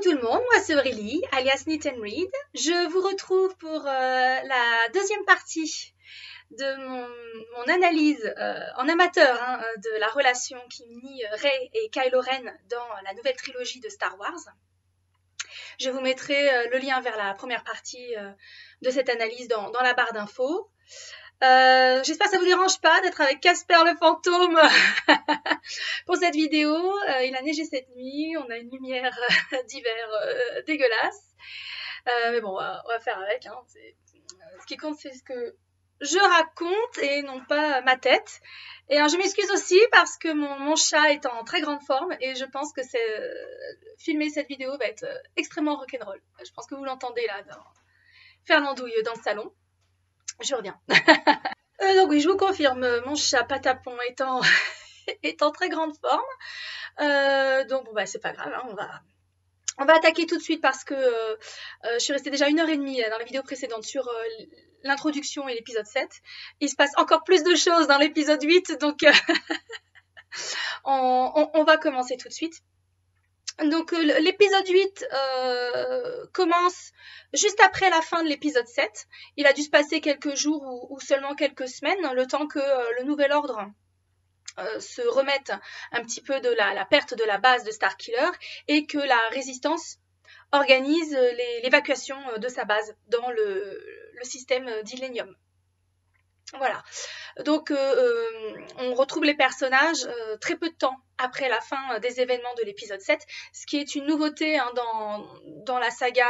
tout le monde, moi c'est Aurélie, alias Knit and Read. Je vous retrouve pour la deuxième partie de mon analyse en amateur de la relation qui unit Rey et Kylo Ren dans la nouvelle trilogie de Star Wars. Je vous mettrai le lien vers la première partie de cette analyse dans la barre d'infos. J'espère que ça vous dérange pas d'être avec Casper le fantôme pour cette vidéo. Il a neigé cette nuit, on a une lumière d'hiver dégueulasse. Mais bon, on va faire avec. Ce qui compte, c'est ce que je raconte et non pas ma tête. Et je m'excuse aussi parce que mon chat est en très grande forme et je pense que filmer cette vidéo va être extrêmement rock'n'roll. Je pense que vous l'entendez là, faire l'andouille dans le salon. Je reviens. Donc oui, je vous confirme, mon chat Patapon est en très grande forme. Donc bon, bah, c'est pas grave, on va attaquer tout de suite parce que je suis restée déjà 1h30 dans la vidéo précédente sur l'introduction et l'épisode 7. Il se passe encore plus de choses dans l'épisode 8, donc on va commencer tout de suite. Donc l'épisode 8 commence juste après la fin de l'épisode 7. Il a dû se passer quelques jours ou seulement quelques semaines, le temps que le nouvel ordre se remette un petit peu de la perte de la base de Starkiller et que la résistance organise l'évacuation de sa base dans le système d'Illenium. Voilà. Donc on retrouve les personnages très peu de temps après la fin des événements de l'épisode 7, ce qui est une nouveauté dans la saga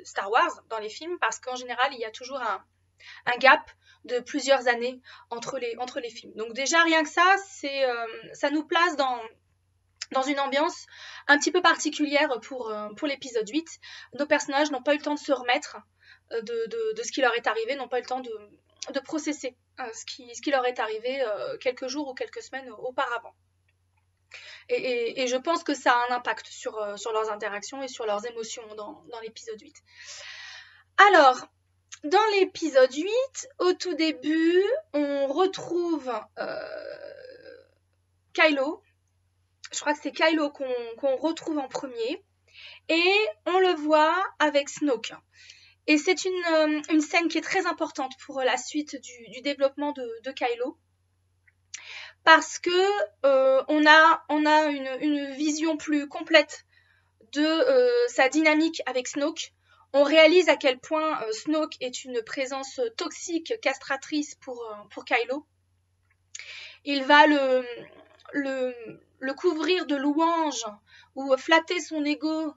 Star Wars, dans les films, parce qu'en général il y a toujours un gap de plusieurs années entre les films. Donc déjà rien que ça, ça nous place dans une ambiance un petit peu particulière pour l'épisode 8. Nos personnages n'ont pas eu le temps de se remettre de ce qui leur est arrivé, n'ont pas eu le temps de processer ce qui leur est arrivé quelques jours ou quelques semaines auparavant. Et je pense que ça a un impact sur leurs interactions et sur leurs émotions dans l'épisode 8. Alors, dans l'épisode 8, au tout début, on retrouve Kylo. Je crois que c'est Kylo qu'on retrouve en premier. Et on le voit avec Snoke. Et c'est une scène qui est très importante pour la suite du développement de Kylo. Parce que on a une vision plus complète de sa dynamique avec Snoke. On réalise à quel point Snoke est une présence toxique, castratrice pour Kylo. Il va le couvrir de louanges ou flatter son ego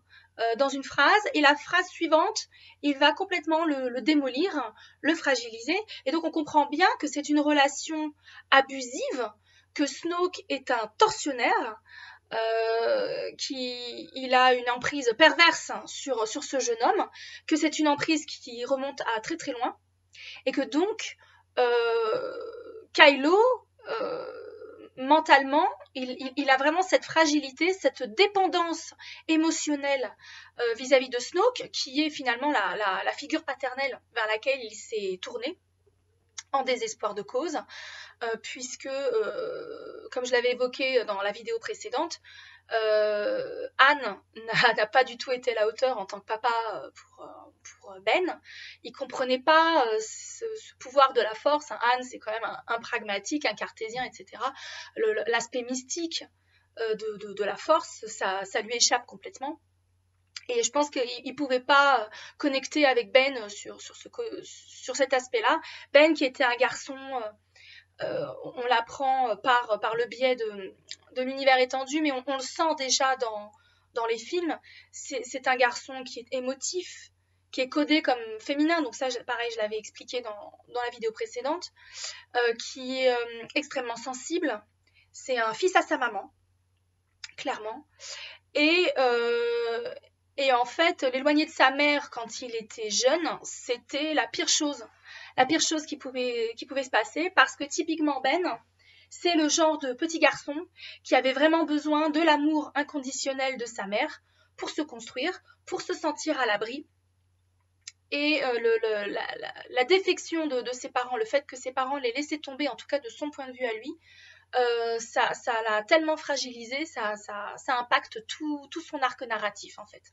dans une phrase, et la phrase suivante, il va complètement le démolir, le fragiliser. Et donc on comprend bien que c'est une relation abusive, que Snoke est un tortionnaire, il a une emprise perverse sur ce jeune homme, que c'est une emprise qui remonte à très très loin, et que donc Kylo, mentalement, il a vraiment cette fragilité, cette dépendance émotionnelle vis-à-vis de Snoke, qui est finalement la figure paternelle vers laquelle il s'est tourné en désespoir de cause, puisque, comme je l'avais évoqué dans la vidéo précédente, Anne n'a pas du tout été à la hauteur en tant que papa pour Ben. Il comprenait pas ce pouvoir de la force. Anne, c'est quand même un pragmatique, un cartésien, etc. L'aspect mystique de la force, ça lui échappe complètement. Et je pense qu'il ne pouvait pas connecter avec Ben sur cet aspect-là. Ben, qui était un garçon, on l'apprend par le biais de l'univers étendu, mais on le sent déjà dans les films. C'est un garçon qui est émotif, qui est codé comme féminin, donc ça, pareil, je l'avais expliqué dans la vidéo précédente, qui est extrêmement sensible. C'est un fils à sa maman, clairement. Et en fait, l'éloigner de sa mère quand il était jeune, c'était la pire chose qui pouvait se passer, parce que typiquement Ben, c'est le genre de petit garçon qui avait vraiment besoin de l'amour inconditionnel de sa mère pour se construire, pour se sentir à l'abri. Et la défection de ses parents, le fait que ses parents l'aient laissé tomber, en tout cas de son point de vue à lui, ça l'a tellement fragilisé, ça impacte tout son arc narratif en fait.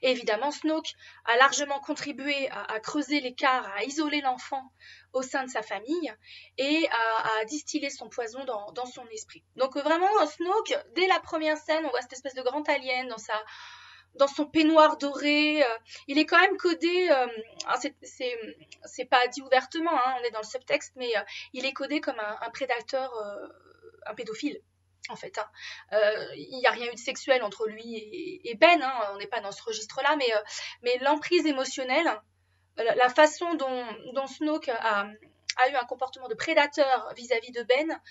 Et évidemment, Snoke a largement contribué à creuser l'écart, à isoler l'enfant au sein de sa famille et à distiller son poison dans son esprit. Donc vraiment, Snoke, dès la première scène, on voit cette espèce de grand alien dans son peignoir doré. Il est quand même codé, c'est pas dit ouvertement, hein, on est dans le subtexte, mais il est codé comme un prédateur, un pédophile. En fait, hein. Il n'y a rien eu de sexuel entre lui et Ben, hein, on n'est pas dans ce registre-là, mais l'emprise émotionnelle, la façon dont Snoke a eu un comportement de prédateur vis-à-vis de Ben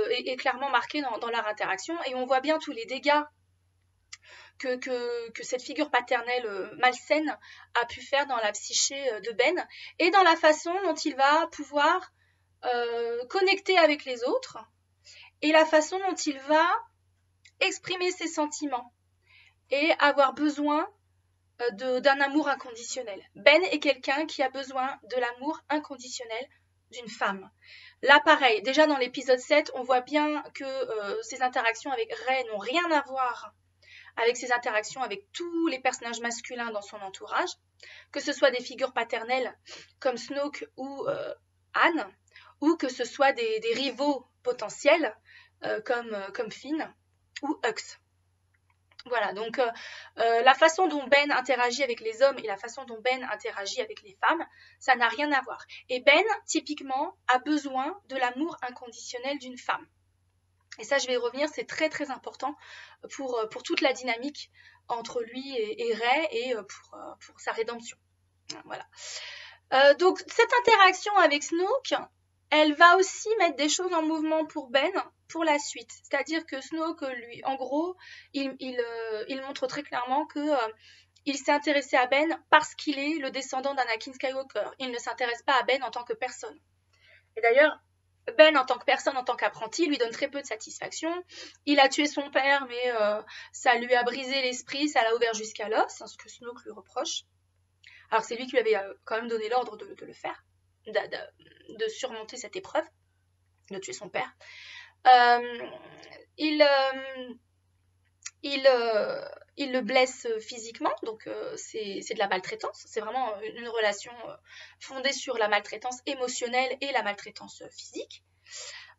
est clairement marqué dans leur interaction, et on voit bien tous les dégâts que cette figure paternelle malsaine a pu faire dans la psyché de Ben, et dans la façon dont il va pouvoir connecter avec les autres, et la façon dont il va exprimer ses sentiments et avoir besoin d'un amour inconditionnel. Ben est quelqu'un qui a besoin de l'amour inconditionnel d'une femme. Là, pareil, déjà dans l'épisode 7, on voit bien que ses interactions avec Rey n'ont rien à voir avec ses interactions avec tous les personnages masculins dans son entourage, que ce soit des figures paternelles comme Snoke ou Anne, ou que ce soit des rivaux potentiels comme Finn ou Hux. Voilà, donc la façon dont Ben interagit avec les hommes et la façon dont Ben interagit avec les femmes, ça n'a rien à voir. Et Ben, typiquement, a besoin de l'amour inconditionnel d'une femme. Et ça, je vais y revenir, c'est très très important pour toute la dynamique entre lui et Rey et pour sa rédemption. Voilà. Donc cette interaction avec Snoke, elle va aussi mettre des choses en mouvement pour Ben pour la suite. C'est-à-dire que Snoke, lui, en gros, il montre très clairement que il s'est intéressé à Ben parce qu'il est le descendant d'Anakin Skywalker. Il ne s'intéresse pas à Ben en tant que personne. Et d'ailleurs, Ben, en tant que personne, en tant qu'apprenti, lui donne très peu de satisfaction. Il a tué son père, mais ça lui a brisé l'esprit, ça l'a ouvert jusqu'à l'os, hein, ce que Snoke lui reproche. Alors c'est lui qui lui avait quand même donné l'ordre de le faire, de surmonter cette épreuve, de tuer son père. Il le blesse physiquement, donc c'est de la maltraitance. C'est vraiment une relation fondée sur la maltraitance émotionnelle et la maltraitance physique.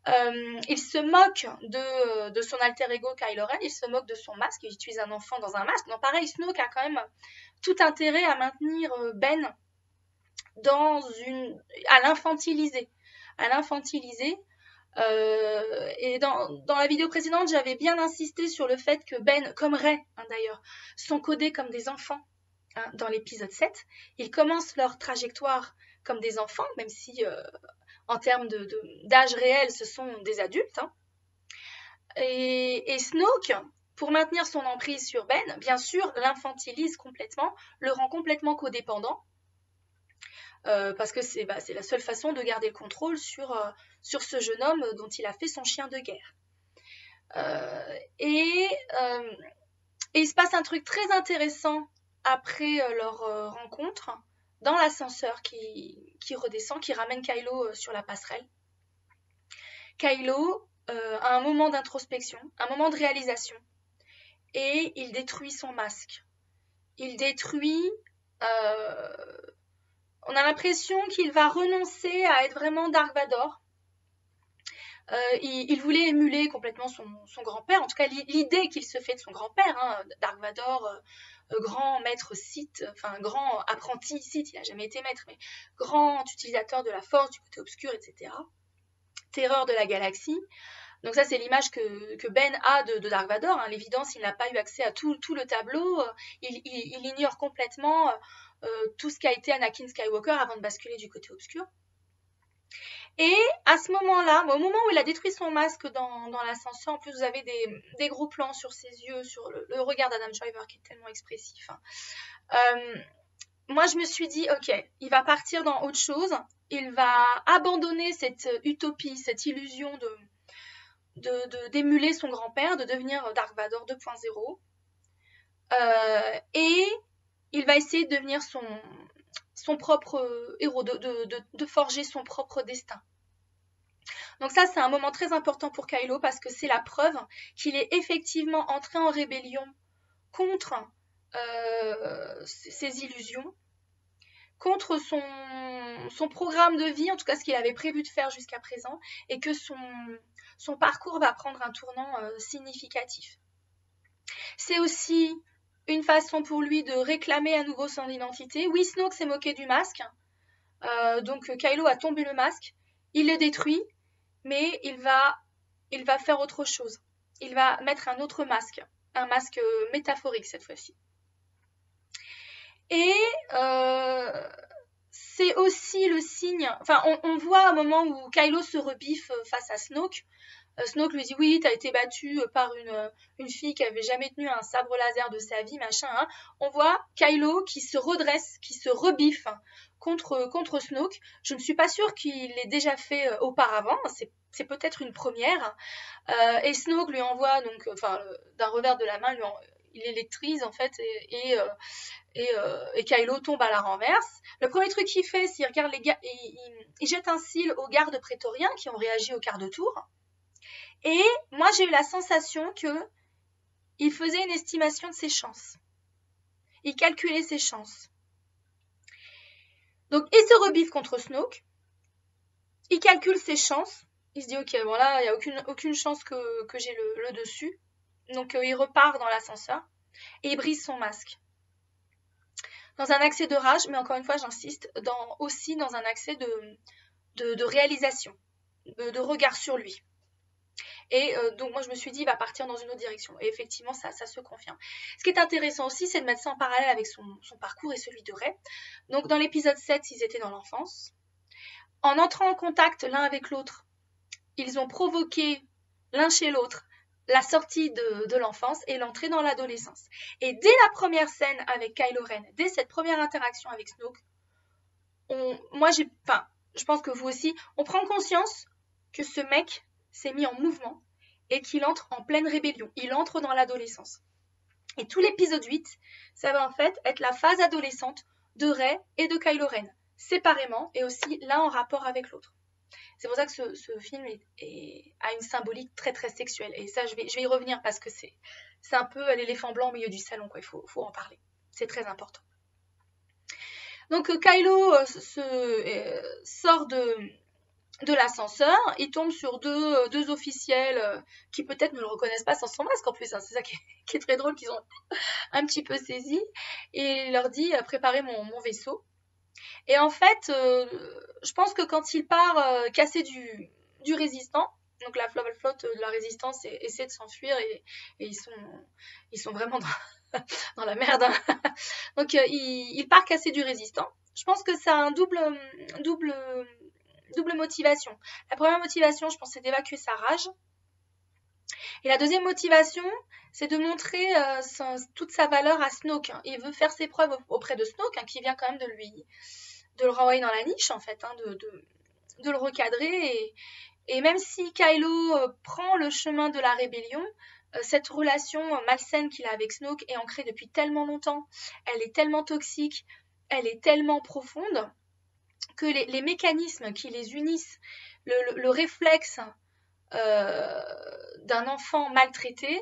Il se moque de son alter ego Kylo Ren, il se moque de son masque, il utilise un enfant dans un masque. Donc pareil, Snoke a quand même tout intérêt à maintenir Ben à l'infantiliser. Et dans la vidéo précédente, j'avais bien insisté sur le fait que Ben, comme Rey hein, d'ailleurs, sont codés comme des enfants hein, dans l'épisode 7. Ils commencent leur trajectoire comme des enfants, même si en termes d'âge réel, ce sont des adultes. Hein. Et Snoke, pour maintenir son emprise sur Ben, bien sûr, l'infantilise complètement, le rend complètement codépendant, parce que c'est la seule façon de garder le contrôle sur ce jeune homme dont il a fait son chien de guerre. Et il se passe un truc très intéressant après leur rencontre, dans l'ascenseur qui redescend, qui ramène Kylo sur la passerelle. Kylo a un moment d'introspection, un moment de réalisation, et il détruit son masque. Il détruit... on a l'impression qu'il va renoncer à être vraiment Dark Vador. Il voulait émuler complètement son grand-père, en tout cas l'idée qu'il se fait de son grand-père, hein, Dark Vador, grand maître Sith, enfin grand apprenti Sith, il n'a jamais été maître, mais grand utilisateur de la force, du côté obscur, etc. Terreur de la galaxie. Donc ça, c'est l'image que Ben a de Dark Vador. Hein. À l'évidence, il n'a pas eu accès à tout le tableau. Il ignore complètement tout ce qu'a été Anakin Skywalker avant de basculer du côté obscur. Et à ce moment-là, au moment où il a détruit son masque dans l'ascenseur, en plus vous avez des gros plans sur ses yeux, sur le regard d'Adam Driver qui est tellement expressif. Hein. Moi, je me suis dit, ok, il va partir dans autre chose. Il va abandonner cette utopie, cette illusion d'émuler son grand-père, de devenir Dark Vador 2.0. Et il va essayer de devenir son propre héros, de forger son propre destin. Donc ça, c'est un moment très important pour Kylo parce que c'est la preuve qu'il est effectivement entré en rébellion contre ses illusions, contre son programme de vie, en tout cas ce qu'il avait prévu de faire jusqu'à présent, et que son parcours va prendre un tournant significatif. C'est aussi une façon pour lui de réclamer à nouveau son identité. Oui, Snoke s'est moqué du masque, donc Kylo a tombé le masque, il le détruit, mais il va faire autre chose. Il va mettre un autre masque, un masque métaphorique cette fois-ci. Et c'est aussi le signe, enfin on voit un moment où Kylo se rebiffe face à Snoke. Snoke lui dit oui, t'as été battu par une fille qui avait jamais tenu un sabre laser de sa vie, machin. Hein. On voit Kylo qui se redresse, qui se rebiffe contre Snoke. Je ne suis pas sûre qu'il l'ait déjà fait auparavant. C'est peut-être une première. Et Snoke lui envoie donc, d'un revers de la main, il électrise en fait et Kylo tombe à la renverse. Le premier truc qu'il fait, c'est qu'il regarde les gars, il jette un cil aux gardes prétoriens qui ont réagi au quart de tour. Et moi, j'ai eu la sensation qu'il faisait une estimation de ses chances. Il calculait ses chances. Donc, il se rebiffe contre Snoke. Il calcule ses chances. Il se dit, ok, bon là, il n'y a aucune chance que j'ai le dessus. Donc, il repart dans l'ascenseur et il brise son masque. Dans un accès de rage, mais encore une fois, j'insiste, aussi dans un accès de réalisation, de regard sur lui. Et donc moi je me suis dit il va partir dans une autre direction. Et effectivement ça se confirme. Ce qui est intéressant aussi c'est de mettre ça en parallèle avec son parcours et celui de Rey. Donc dans l'épisode 7 ils étaient dans l'enfance. En entrant en contact l'un avec l'autre, ils ont provoqué l'un chez l'autre la sortie de l'enfance et l'entrée dans l'adolescence. Et dès la première scène avec Kylo Ren, dès cette première interaction avec Snoke, je pense que vous aussi, on prend conscience que ce mec s'est mis en mouvement et qu'il entre en pleine rébellion. Il entre dans l'adolescence. Et tout l'épisode 8, ça va en fait être la phase adolescente de Rey et de Kylo Ren, séparément et aussi l'un en rapport avec l'autre. C'est pour ça que ce film a une symbolique très très sexuelle. Et ça, je vais y revenir parce que c'est un peu l'éléphant blanc au milieu du salon, quoi. Il faut en parler. C'est très important. Donc Kylo sort de l'ascenseur, il tombe sur deux officiels qui peut-être ne le reconnaissent pas sans son masque en plus, hein. C'est ça qui est très drôle, qu'ils ont un petit peu saisi, et il leur dit préparez mon vaisseau. Et en fait, je pense que quand il part casser du résistant, donc la flotte de la résistance essaie de s'enfuir et ils sont vraiment dans la merde. Hein. Donc il part casser du résistant. Je pense que ça a un double motivation. La première motivation, je pense, c'est d'évacuer sa rage. Et la deuxième motivation, c'est de montrer toute sa valeur à Snoke. Hein. Il veut faire ses preuves auprès de Snoke, hein, qui vient quand même de le renvoyer dans la niche, en fait, hein, de le recadrer. Et même si Kylo prend le chemin de la rébellion, cette relation malsaine qu'il a avec Snoke est ancrée depuis tellement longtemps. Elle est tellement toxique, elle est tellement profonde que les mécanismes qui les unissent, le réflexe d'un enfant maltraité,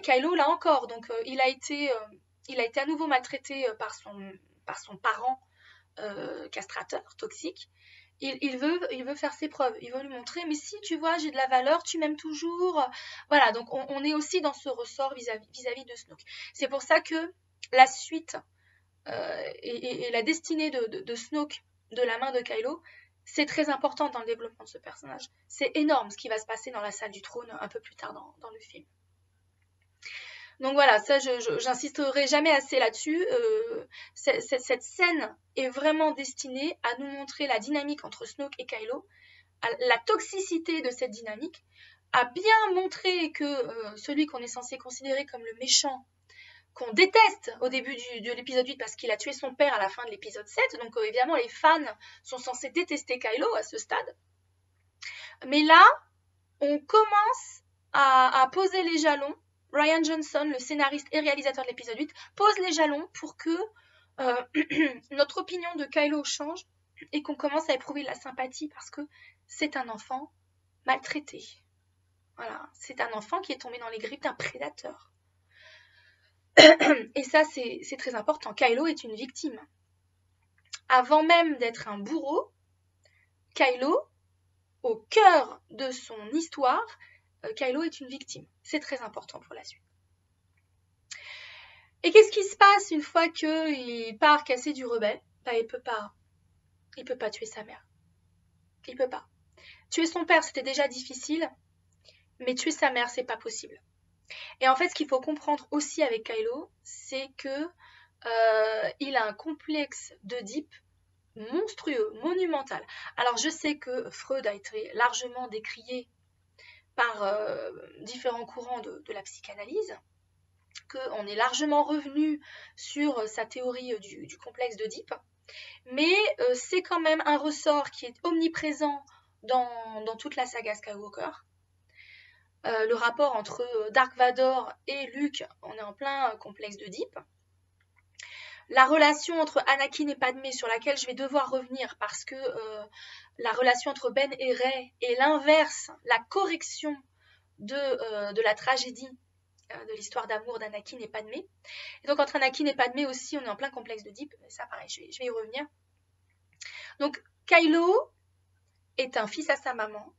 Kylo là encore, donc il a été à nouveau maltraité par son parent castrateur, toxique. Il veut faire ses preuves, il veut lui montrer, mais si tu vois, j'ai de la valeur, tu m'aimes toujours. Voilà, donc on est aussi dans ce ressort vis-à-vis de Snoke. C'est pour ça que la suite et la destinée de Snoke de la main de Kylo, c'est très important dans le développement de ce personnage. C'est énorme ce qui va se passer dans la salle du trône un peu plus tard dans le film. Donc voilà, ça j'insisterai jamais assez là-dessus. Cette scène est vraiment destinée à nous montrer la dynamique entre Snoke et Kylo, la toxicité de cette dynamique, à bien montrer que celui qu'on est censé considérer comme le méchant, qu'on déteste au début de l'épisode 8 parce qu'il a tué son père à la fin de l'épisode 7, donc évidemment les fans sont censés détester Kylo à ce stade. Mais là, on commence à poser les jalons. Rian Johnson, le scénariste et réalisateur de l'épisode 8, pose les jalons pour que notre opinion de Kylo change et qu'on commence à éprouver de la sympathie parce que c'est un enfant maltraité. Voilà, c'est un enfant qui est tombé dans les griffes d'un prédateur. Et ça, c'est très important. Kylo est une victime. Avant même d'être un bourreau, Kylo, au cœur de son histoire, Kylo est une victime. C'est très important pour la suite. Et qu'est-ce qui se passe une fois qu'il part casser du rebelle? Il peut pas tuer sa mère. Il peut pas. Tuer son père, c'était déjà difficile, mais tuer sa mère, c'est pas possible. Et en fait, ce qu'il faut comprendre aussi avec Kylo, c'est que il a un complexe d'Oedipe monstrueux, monumental. Alors je sais que Freud a été largement décrié par différents courants de la psychanalyse, qu'on est largement revenu sur sa théorie du complexe d'Oedipe, mais c'est quand même un ressort qui est omniprésent dans toute la saga Skywalker. Le rapport entre Dark Vador et Luke, on est en plein complexe d'Oedipe. La relation entre Anakin et Padmé, sur laquelle je vais devoir revenir parce que la relation entre Ben et Rey est l'inverse, la correction de la tragédie de l'histoire d'amour d'Anakin et Padmé. Et donc entre Anakin et Padmé aussi, on est en plein complexe d'Oedipe. Ça, pareil, je vais y revenir. Donc Kylo est un fils à sa maman.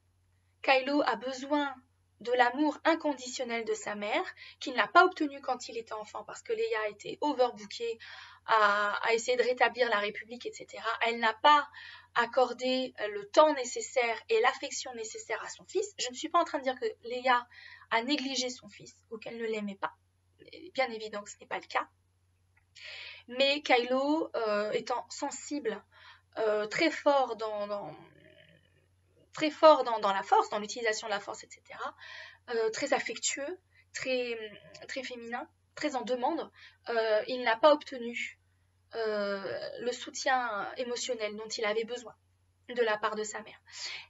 Kylo a besoin de l'amour inconditionnel de sa mère, qu'il n'a pas obtenu quand il était enfant, parce que Leia était overbookée à essayer de rétablir la République, etc. Elle n'a pas accordé le temps nécessaire et l'affection nécessaire à son fils. Je ne suis pas en train de dire que Leia a négligé son fils ou qu'elle ne l'aimait pas. Bien évident que ce n'est pas le cas. Mais Kylo, étant sensible, très fort dans la force, dans l'utilisation de la force, etc., très affectueux, très féminin, très en demande, il n'a pas obtenu le soutien émotionnel dont il avait besoin de la part de sa mère.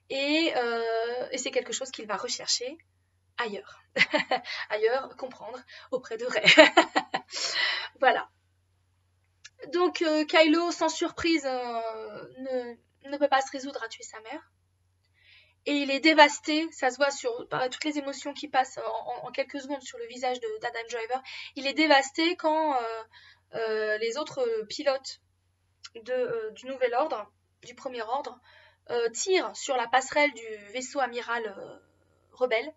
Et c'est quelque chose qu'il va rechercher ailleurs. Ailleurs, comprendre, auprès de Rey. Voilà. Donc Kylo, sans surprise, ne peut pas se résoudre à tuer sa mère. Et il est dévasté, ça se voit sur toutes les émotions qui passent en quelques secondes sur le visage d'Adam Driver. Il est dévasté quand les autres pilotes du Nouvel Ordre, du Premier Ordre, tirent sur la passerelle du vaisseau amiral rebelle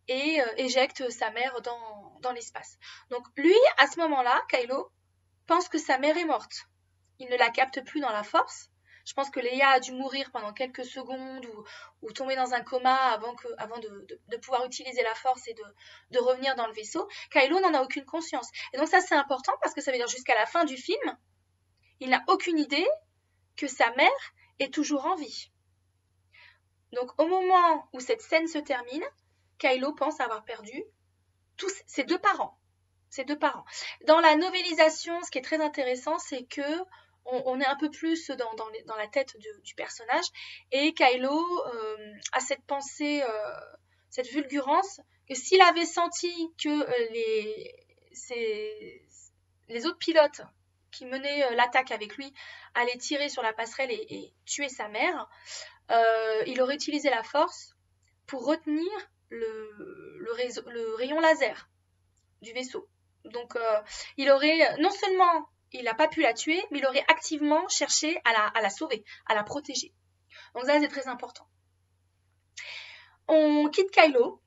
et éjectent sa mère dans l'espace. Donc lui, à ce moment-là, Kylo, pense que sa mère est morte. Il ne la capte plus dans la force. Je pense que Leia a dû mourir pendant quelques secondes ou tomber dans un coma avant de pouvoir utiliser la force et de revenir dans le vaisseau. Kylo n'en a aucune conscience. Et donc ça, c'est important parce que ça veut dire jusqu'à la fin du film, il n'a aucune idée que sa mère est toujours en vie. Donc au moment où cette scène se termine, Kylo pense avoir perdu tous ses deux parents. Dans la novélisation, ce qui est très intéressant, c'est que on est un peu plus dans la tête du personnage, et Kylo a cette pensée, cette fulgurance, que s'il avait senti que les autres pilotes qui menaient l'attaque avec lui allaient tirer sur la passerelle et tuer sa mère, il aurait utilisé la force pour retenir le rayon laser du vaisseau. Donc il aurait, non seulement il n'a pas pu la tuer, mais il aurait activement cherché à la sauver, à la protéger. Donc ça, c'est très important. On quitte Kylo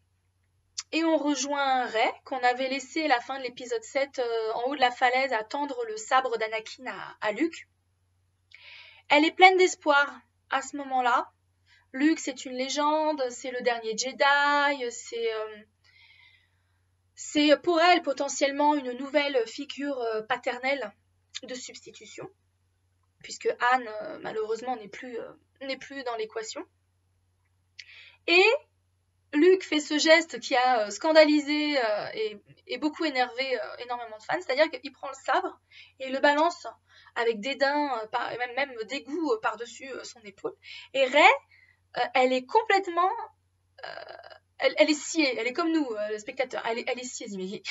et on rejoint Rey, qu'on avait laissé à la fin de l'épisode 7 en haut de la falaise à tendre le sabre d'Anakin à Luke. Elle est pleine d'espoir à ce moment-là. Luke, c'est une légende, c'est le dernier Jedi, c'est pour elle potentiellement une nouvelle figure paternelle de substitution, puisque Anne, malheureusement, n'est plus dans l'équation. Et Luke fait ce geste qui a scandalisé et beaucoup énervé énormément de fans, c'est-à-dire qu'il prend le sabre et le balance avec dédain, même dégoût par-dessus son épaule. Et Rey, elle est complètement... elle est sciée, elle est comme nous, le spectateur, elle est sciée, mais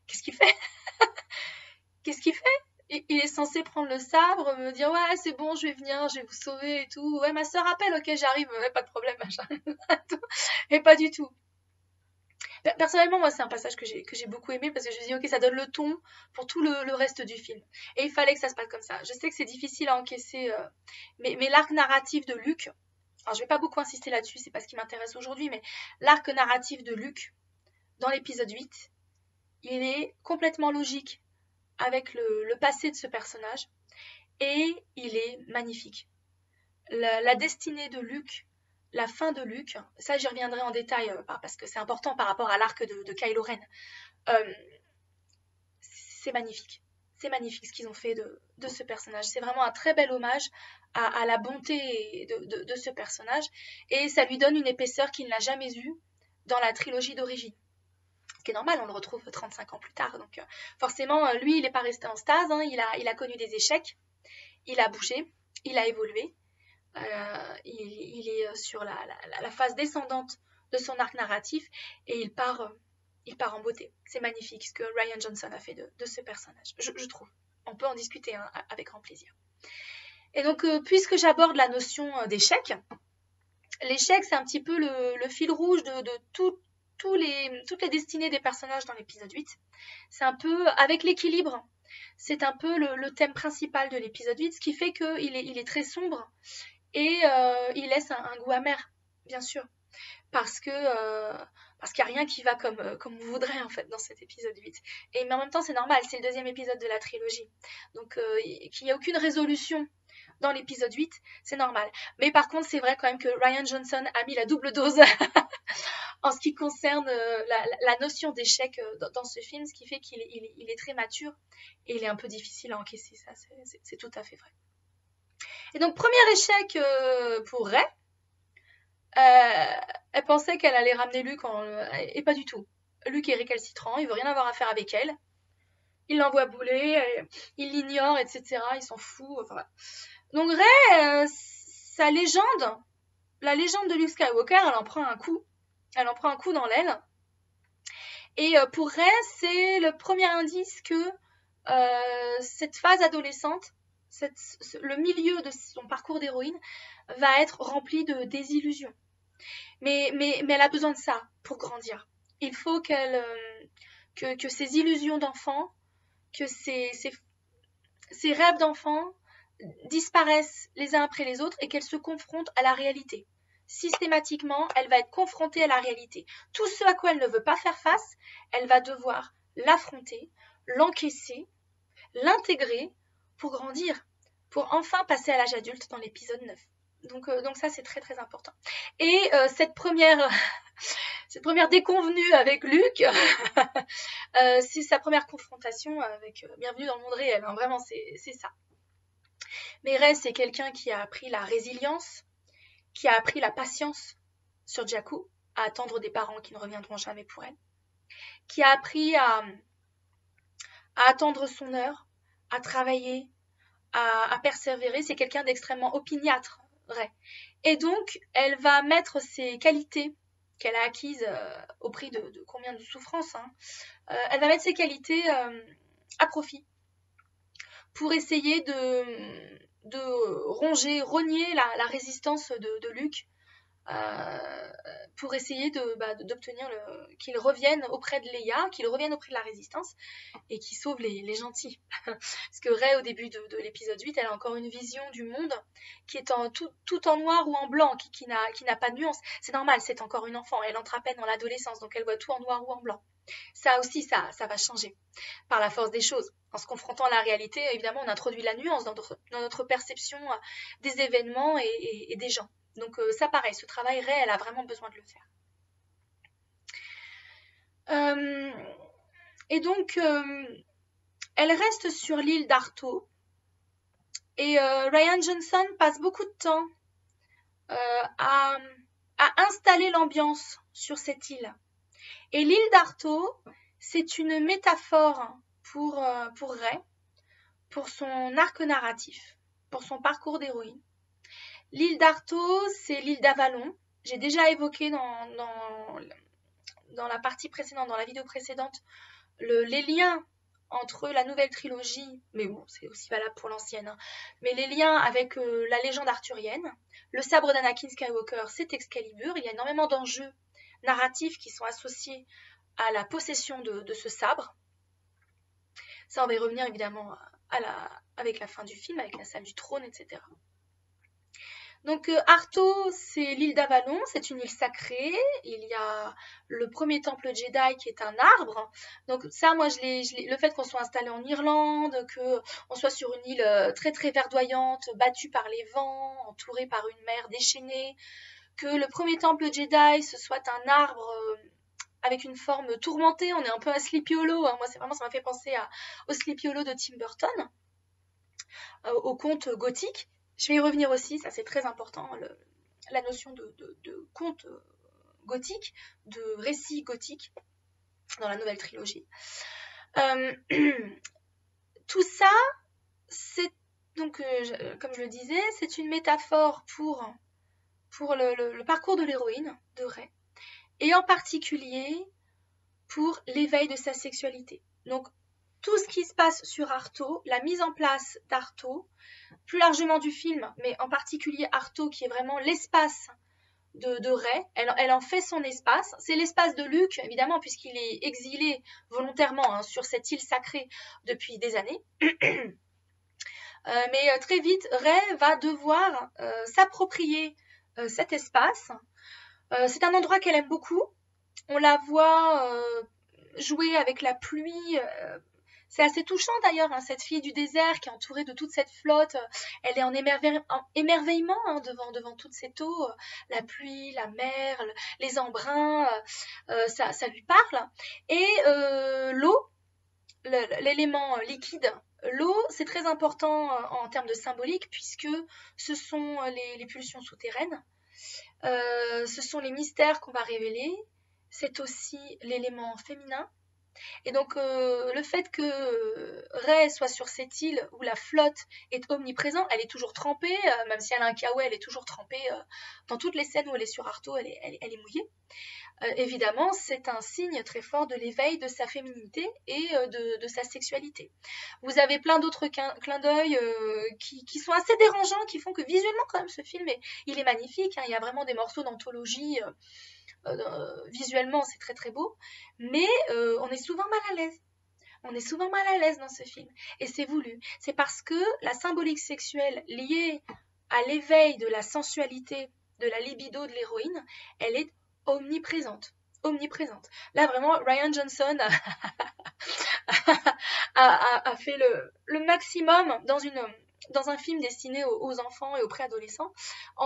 qu'est-ce qu'il fait? Qu'est-ce qu'il fait? Il est censé prendre le sabre, me dire ouais c'est bon, je vais venir, je vais vous sauver et tout. Ouais ma soeur appelle, ok j'arrive, ouais, pas de problème, machin. Et pas du tout. Personnellement, moi, c'est un passage que j'ai beaucoup aimé parce que je me suis dit, ok, ça donne le ton pour tout le reste du film. Et il fallait que ça se passe comme ça. Je sais que c'est difficile à encaisser, mais l'arc narratif de Luke, alors je vais pas beaucoup insister là-dessus, c'est pas ce qui m'intéresse aujourd'hui, mais l'arc narratif de Luke dans l'épisode 8, il est complètement logique avec le passé de ce personnage et il est magnifique. La destinée de Luke, la fin de Luke, ça j'y reviendrai en détail parce que c'est important par rapport à l'arc de Kylo Ren. C'est magnifique. C'est magnifique ce qu'ils ont fait de ce personnage. C'est vraiment un très bel hommage à la bonté de ce personnage. Et ça lui donne une épaisseur qu'il n'a jamais eue dans la trilogie d'origine. Ce qui est normal, on le retrouve 35 ans plus tard. Donc forcément, lui, il n'est pas resté en stase. Hein. Il a connu des échecs. Il a bougé. Il a évolué. Il est sur la phase descendante de son arc narratif et il part en beauté. C'est magnifique ce que Rian Johnson a fait de ce personnage, je trouve. On peut en discuter hein, avec grand plaisir. Et donc, puisque j'aborde la notion d'échec, l'échec, c'est un petit peu le fil rouge de toutes les destinées des personnages dans l'épisode 8. C'est un peu, avec l'équilibre, c'est un peu le thème principal de l'épisode 8, ce qui fait qu'il est très sombre et il laisse un goût amer, bien sûr, parce qu'il n'y a rien qui va comme on voudrait en fait dans cet épisode 8. Mais en même temps, c'est normal, c'est le deuxième épisode de la trilogie. Donc qu'il n'y a aucune résolution dans l'épisode 8, c'est normal. Mais par contre, c'est vrai quand même que Rian Johnson a mis la double dose en ce qui concerne la notion d'échec dans ce film, ce qui fait qu'il est très mature et il est un peu difficile à encaisser, ça c'est tout à fait vrai. Et donc, premier échec pour Rey. Elle pensait qu'elle allait ramener Luke et pas du tout. Luke est récalcitrant, il veut rien avoir à faire avec elle. Il l'envoie bouler, il l'ignore, etc. Il s'en fout. Enfin, voilà. Donc Rey, sa légende, la légende de Luke Skywalker, elle en prend un coup. Elle en prend un coup dans l'aile. Et pour Rey, c'est le premier indice que cette phase adolescente, le milieu de son parcours d'héroïne, va être rempli de désillusions. Mais elle a besoin de ça pour grandir. Il faut que ses illusions d'enfant, que ses rêves d'enfant disparaissent les uns après les autres et qu'elle se confronte à la réalité. Systématiquement, elle va être confrontée à la réalité. Tout ce à quoi elle ne veut pas faire face, elle va devoir l'affronter, l'encaisser, l'intégrer pour grandir, pour enfin passer à l'âge adulte dans l'épisode 9. Donc ça, c'est très très important. Et cette première déconvenue avec Luke, c'est sa première confrontation avec Bienvenue dans le monde réel. Hein, vraiment, c'est ça. Mais Rey, c'est quelqu'un qui a appris la résilience, qui a appris la patience sur Jakku, à attendre des parents qui ne reviendront jamais pour elle, qui a appris à attendre son heure, à travailler, à persévérer. C'est quelqu'un d'extrêmement opiniâtre, Rey. Et donc, elle va mettre ses qualités qu'elle a acquises au prix de combien de souffrances, hein, elle va mettre ses qualités à profit pour essayer de rogner la résistance de Luke, pour essayer d'obtenir qu'il revienne auprès de Leia, qu'il revienne auprès de la résistance et qu'il sauve les gentils. Parce que Rey, au début de l'épisode 8, elle a encore une vision du monde qui est tout en noir ou en blanc, qui n'a pas de nuance. C'est normal, c'est encore une enfant, elle entre à peine dans l'adolescence, donc elle voit tout en noir ou en blanc. Ça aussi, ça va changer par la force des choses. En se confrontant à la réalité, évidemment, on introduit la nuance dans notre perception des événements et des gens. Donc ça, pareil, ce travail, Rey, elle a vraiment besoin de le faire. Et donc, elle reste sur l'île d'Arto. Et Rian Johnson passe beaucoup de temps à installer l'ambiance sur cette île. Et l'île d'Arto, c'est une métaphore pour Rey, pour son arc narratif, pour son parcours d'héroïne. L'île d'Arto, c'est l'île d'Avalon. J'ai déjà évoqué dans la partie précédente, dans la vidéo précédente, les liens entre la nouvelle trilogie, mais bon, c'est aussi valable pour l'ancienne, hein, mais les liens avec la légende arthurienne. Le sabre d'Anakin Skywalker, c'est Excalibur. Il y a énormément d'enjeux narratifs qui sont associés à la possession de ce sabre. Ça, on va y revenir évidemment avec la fin du film, avec la salle du trône, etc. Donc Artho, c'est l'île d'Avalon, c'est une île sacrée. Il y a le premier temple Jedi qui est un arbre. Donc ça, moi, le fait qu'on soit installé en Irlande, qu'on soit sur une île très très verdoyante, battue par les vents, entourée par une mer déchaînée, que le premier temple Jedi, ce soit un arbre avec une forme tourmentée. On est un peu à Sleepy Hollow, hein. Moi, ça m'a fait penser au Sleepy Hollow de Tim Burton, au conte gothique. Je vais y revenir aussi, ça c'est très important, la notion de conte gothique, de récit gothique dans la nouvelle trilogie. Tout ça, c'est donc, comme je le disais, c'est une métaphore pour le parcours de l'héroïne, de Rey, et en particulier pour l'éveil de sa sexualité. Donc, tout ce qui se passe sur Artho, la mise en place d'Artho, plus largement du film, mais en particulier Artho, qui est vraiment l'espace de Rey, elle en fait son espace. C'est l'espace de Luke, évidemment, puisqu'il est exilé volontairement, hein, sur cette île sacrée depuis des années. Mais très vite, Rey va devoir s'approprier cet espace. C'est un endroit qu'elle aime beaucoup. On la voit jouer avec la pluie. C'est assez touchant d'ailleurs, hein, cette fille du désert qui est entourée de toute cette flotte. Elle est en émerveillement, hein, devant toute cette eau. La pluie, la mer, les embruns, ça lui parle. Et l'eau, l'élément liquide, l'eau, c'est très important en termes de symbolique, puisque ce sont les pulsions souterraines. Ce sont les mystères qu'on va révéler. C'est aussi l'élément féminin. Et donc le fait que Rey soit sur cette île où la flotte est omniprésente, elle est toujours trempée, même si elle a un kawaii, elle est toujours trempée. Dans toutes les scènes où elle est sur Artho, elle est mouillée. Évidemment, c'est un signe très fort de l'éveil de sa féminité et de sa sexualité. Vous avez plein d'autres clins d'œil qui sont assez dérangeants, qui font que visuellement quand même ce film, il est magnifique, hein. Il y a vraiment des morceaux d'anthologie. Visuellement, c'est très très beau, mais on est souvent mal à l'aise. On est souvent mal à l'aise dans ce film. Et c'est voulu. C'est parce que la symbolique sexuelle liée à l'éveil de la sensualité, de la libido de l'héroïne, elle est omniprésente. Omniprésente. Là, vraiment, Rian Johnson a fait le maximum dans un film destiné aux enfants et aux préadolescents.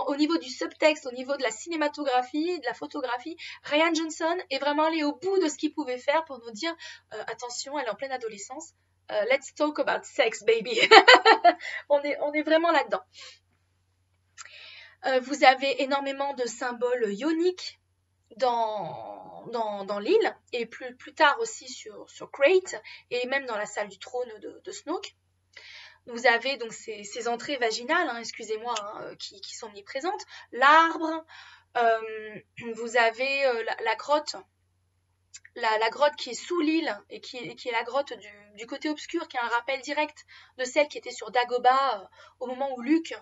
Au niveau du subtexte, au niveau de la cinématographie, de la photographie, Rian Johnson est vraiment allé au bout de ce qu'il pouvait faire pour nous dire attention, elle est en pleine adolescence, let's talk about sex, baby. on est vraiment là-dedans. Vous avez énormément de symboles ioniques dans l'île, et plus tard aussi sur Crate, et même dans la salle du trône de Snoke. Vous avez donc ces entrées vaginales, hein, excusez-moi, hein, qui sont omniprésentes. L'arbre, vous avez la grotte, la grotte qui est sous l'île et qui est la grotte du côté obscur, qui est un rappel direct de celle qui était sur Dagobah au moment où Luke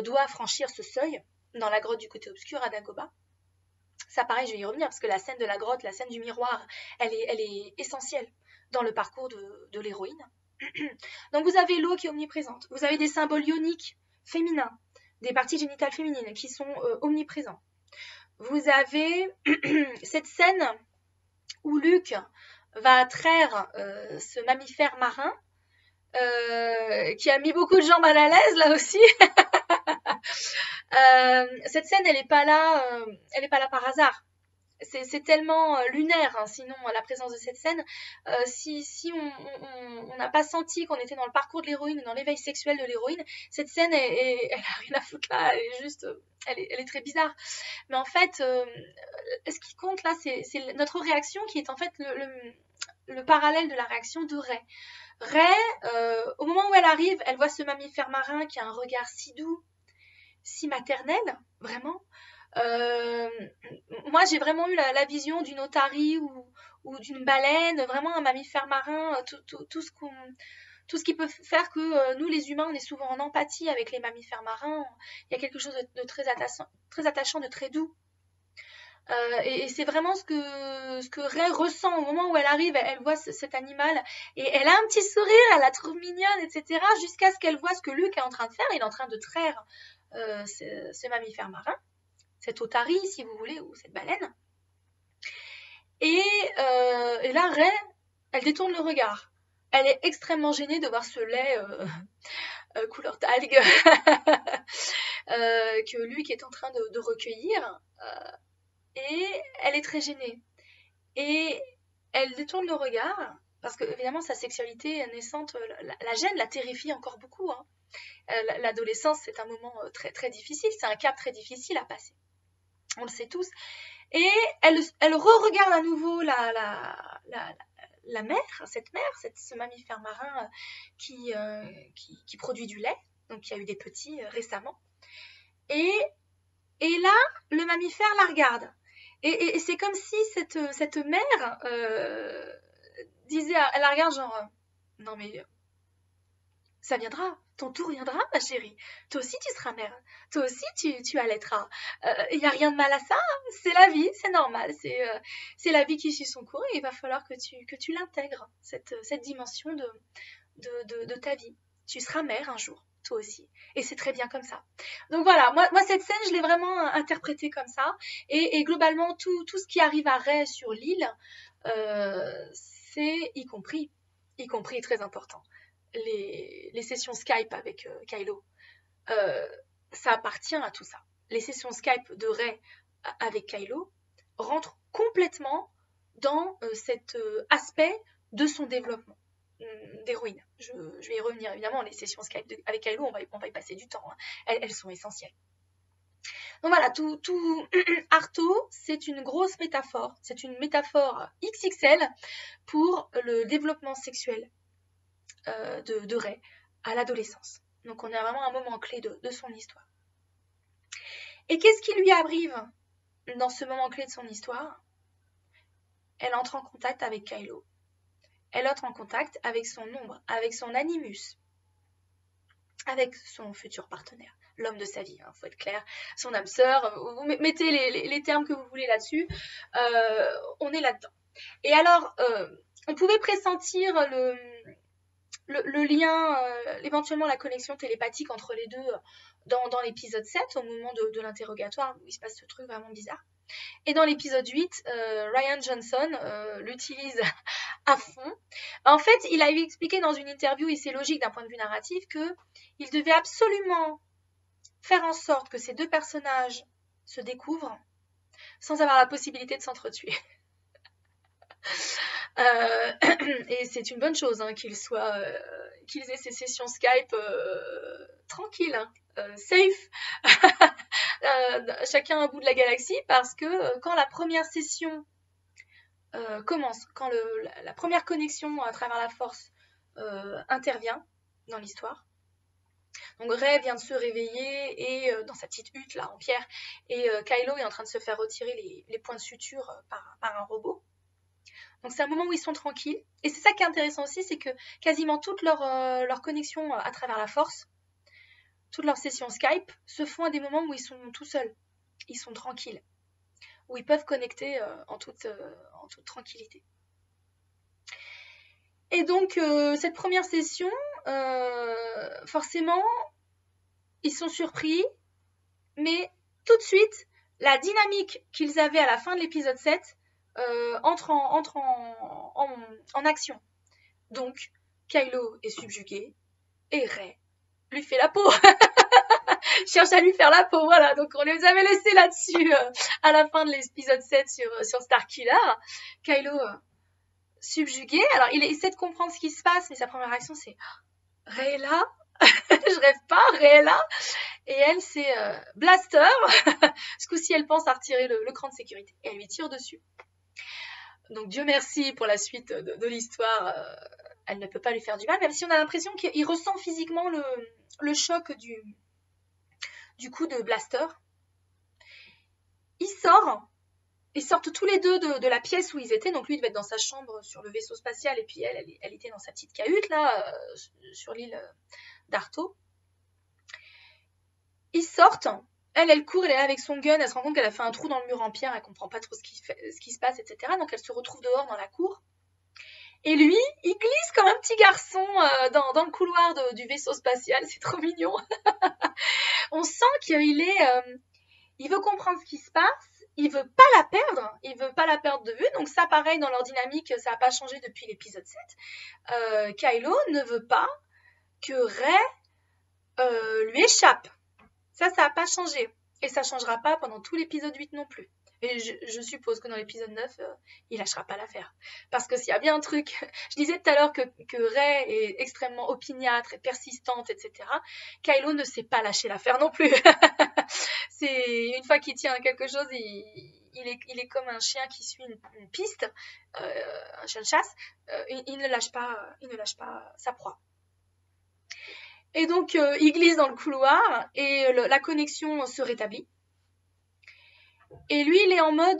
doit franchir ce seuil dans la grotte du côté obscur à Dagobah. Ça, pareil, je vais y revenir parce que la scène de la grotte, la scène du miroir, elle est essentielle dans le parcours de l'héroïne. Donc vous avez l'eau qui est omniprésente. Vous avez des symboles ioniques féminins, des parties génitales féminines qui sont omniprésents. Vous avez cette scène où Luke va traire ce mammifère marin qui a mis beaucoup de gens mal à l'aise là aussi. Cette scène, elle n'est pas là par hasard. C'est tellement lunaire, hein, sinon la présence de cette scène. Si on n'a pas senti qu'on était dans le parcours de l'héroïne, dans l'éveil sexuel de l'héroïne, cette scène, elle a rien à foutre là. Elle est juste, elle est très bizarre. Mais en fait, ce qui compte là, c'est notre réaction qui est en fait le parallèle de la réaction de Rey. Rey, au moment où elle arrive, elle voit ce mammifère marin qui a un regard si doux, si maternel, vraiment. Moi, j'ai vraiment eu la vision d'une otarie ou d'une baleine, vraiment un mammifère marin, tout ce qui peut faire que nous, les humains, on est souvent en empathie avec les mammifères marins. Il y a quelque chose de très attachant, de très doux. Et c'est vraiment ce que Ray ressent au moment où elle arrive, elle voit cet animal, et elle a un petit sourire, elle la trouve mignonne, etc. Jusqu'à ce qu'elle voit ce que Luke est en train de faire. Il est en train de traire ce mammifère marin, cette otarie, si vous voulez, ou cette baleine. Et là, Ray, elle détourne le regard. Elle est extrêmement gênée de voir ce lait couleur d'algue que Luke est en train de recueillir. Et elle est très gênée. Et elle détourne le regard, parce que évidemment sa sexualité naissante la gêne, la terrifie encore beaucoup. Hein. L'adolescence, c'est un moment très, très difficile, c'est un cap très difficile à passer. On le sait tous. Et elle re-regarde à nouveau la mer, ce mammifère marin qui produit du lait, donc qui a eu des petits récemment. Et là, le mammifère la regarde. Et c'est comme si cette mère disait, elle la regarde genre, non mais ça viendra, ton tour viendra ma chérie, toi aussi tu seras mère, toi aussi tu allaiteras, il n'y a rien de mal à ça, c'est la vie, c'est normal, c'est la vie qui suit son cours et il va falloir que tu l'intègres, cette dimension de ta vie, tu seras mère un jour. Toi aussi. Et c'est très bien comme ça. Donc voilà, moi cette scène, je l'ai vraiment interprétée comme ça. Et globalement, tout ce qui arrive à Ray sur l'île, c'est y compris très important. Les sessions Skype avec Kylo, ça appartient à tout ça. Les sessions Skype de Ray avec Kylo rentrent complètement dans cet aspect de son développement d'héroïne. Je vais y revenir évidemment, les sessions Skype avec Kylo, on va y passer du temps, hein. Elles sont essentielles. Donc voilà, tout Arto, c'est une grosse métaphore, c'est une métaphore XXL pour le développement sexuel de Ray à l'adolescence. Donc on est vraiment à un moment clé de son histoire. Et qu'est-ce qui lui arrive dans ce moment clé de son histoire? Elle entre en contact avec Kylo. Elle entre en contact avec son ombre, avec son animus, avec son futur partenaire, l'homme de sa vie, hein, faut être clair, son âme sœur, vous mettez les termes que vous voulez là-dessus, on est là-dedans. Et alors, on pouvait pressentir le lien, éventuellement la connexion télépathique entre les deux dans l'épisode 7, au moment de l'interrogatoire, où il se passe ce truc vraiment bizarre. Et dans l'épisode 8, Rian Johnson l'utilise à fond. En fait, il a expliqué dans une interview, et c'est logique d'un point de vue narratif, qu'il devait absolument faire en sorte que ces deux personnages se découvrent sans avoir la possibilité de s'entretuer. Et c'est une bonne chose hein, qu'ils aient ces sessions Skype tranquilles, hein, safe, chacun à un bout de la galaxie, parce que quand la première session commence, quand la première connexion à travers la force intervient dans l'histoire, donc Ray vient de se réveiller et dans sa petite hutte là en pierre, et Kylo est en train de se faire retirer les points de suture par un robot. Donc c'est un moment où ils sont tranquilles. Et c'est ça qui est intéressant aussi, c'est que quasiment toutes leurs connexions à travers la force, toutes leurs sessions Skype, se font à des moments où ils sont tout seuls. Ils sont tranquilles. Où ils peuvent connecter en toute tranquillité. Et donc cette première session, forcément, ils sont surpris. Mais tout de suite, la dynamique qu'ils avaient à la fin de l'épisode 7 entre en action. Donc, Kylo est subjugué et Ray lui fait la peau. Cherche à lui faire la peau, voilà. Donc, on les avait laissés là-dessus à la fin de l'épisode 7 sur Starkiller. Kylo subjugué. Alors, il essaie de comprendre ce qui se passe, mais sa première réaction, c'est Ray est là. Je rêve pas, Ray est là. Et elle, c'est Blaster. Ce coup-ci, elle pense à retirer le cran de sécurité. Et elle lui tire dessus. Donc Dieu merci pour la suite de l'histoire, elle ne peut pas lui faire du mal, même si on a l'impression qu'il ressent physiquement le choc du coup de Blaster. Il sort ils sortent tous les deux de la pièce où ils étaient. Donc lui, il devait être dans sa chambre sur le vaisseau spatial et puis elle était dans sa petite cahute là, sur l'île d'Arto. Ils sortent. Elle court, elle est là avec son gun, elle se rend compte qu'elle a fait un trou dans le mur en pierre, elle comprend pas trop ce qui se passe, etc. Donc elle se retrouve dehors dans la cour. Et lui, il glisse comme un petit garçon dans le couloir du vaisseau spatial, c'est trop mignon. On sent qu'il il veut comprendre ce qui se passe, il veut pas la perdre de vue. Donc ça, pareil, dans leur dynamique, ça n'a pas changé depuis l'épisode 7. Kylo ne veut pas que Rey lui échappe. Ça n'a pas changé. Et ça changera pas pendant tout l'épisode 8 non plus. Et je suppose que dans l'épisode 9, il lâchera pas l'affaire. Parce que s'il y a bien un truc, je disais tout à l'heure que Rey est extrêmement opiniâtre et persistante, etc. Kylo ne sait pas lâcher l'affaire non plus. C'est une fois qu'il tient à quelque chose, il est comme un chien qui suit une piste, un chien de chasse. Il ne lâche pas sa proie. Et donc, il glisse dans le couloir et la connexion se rétablit. Et lui, il est en mode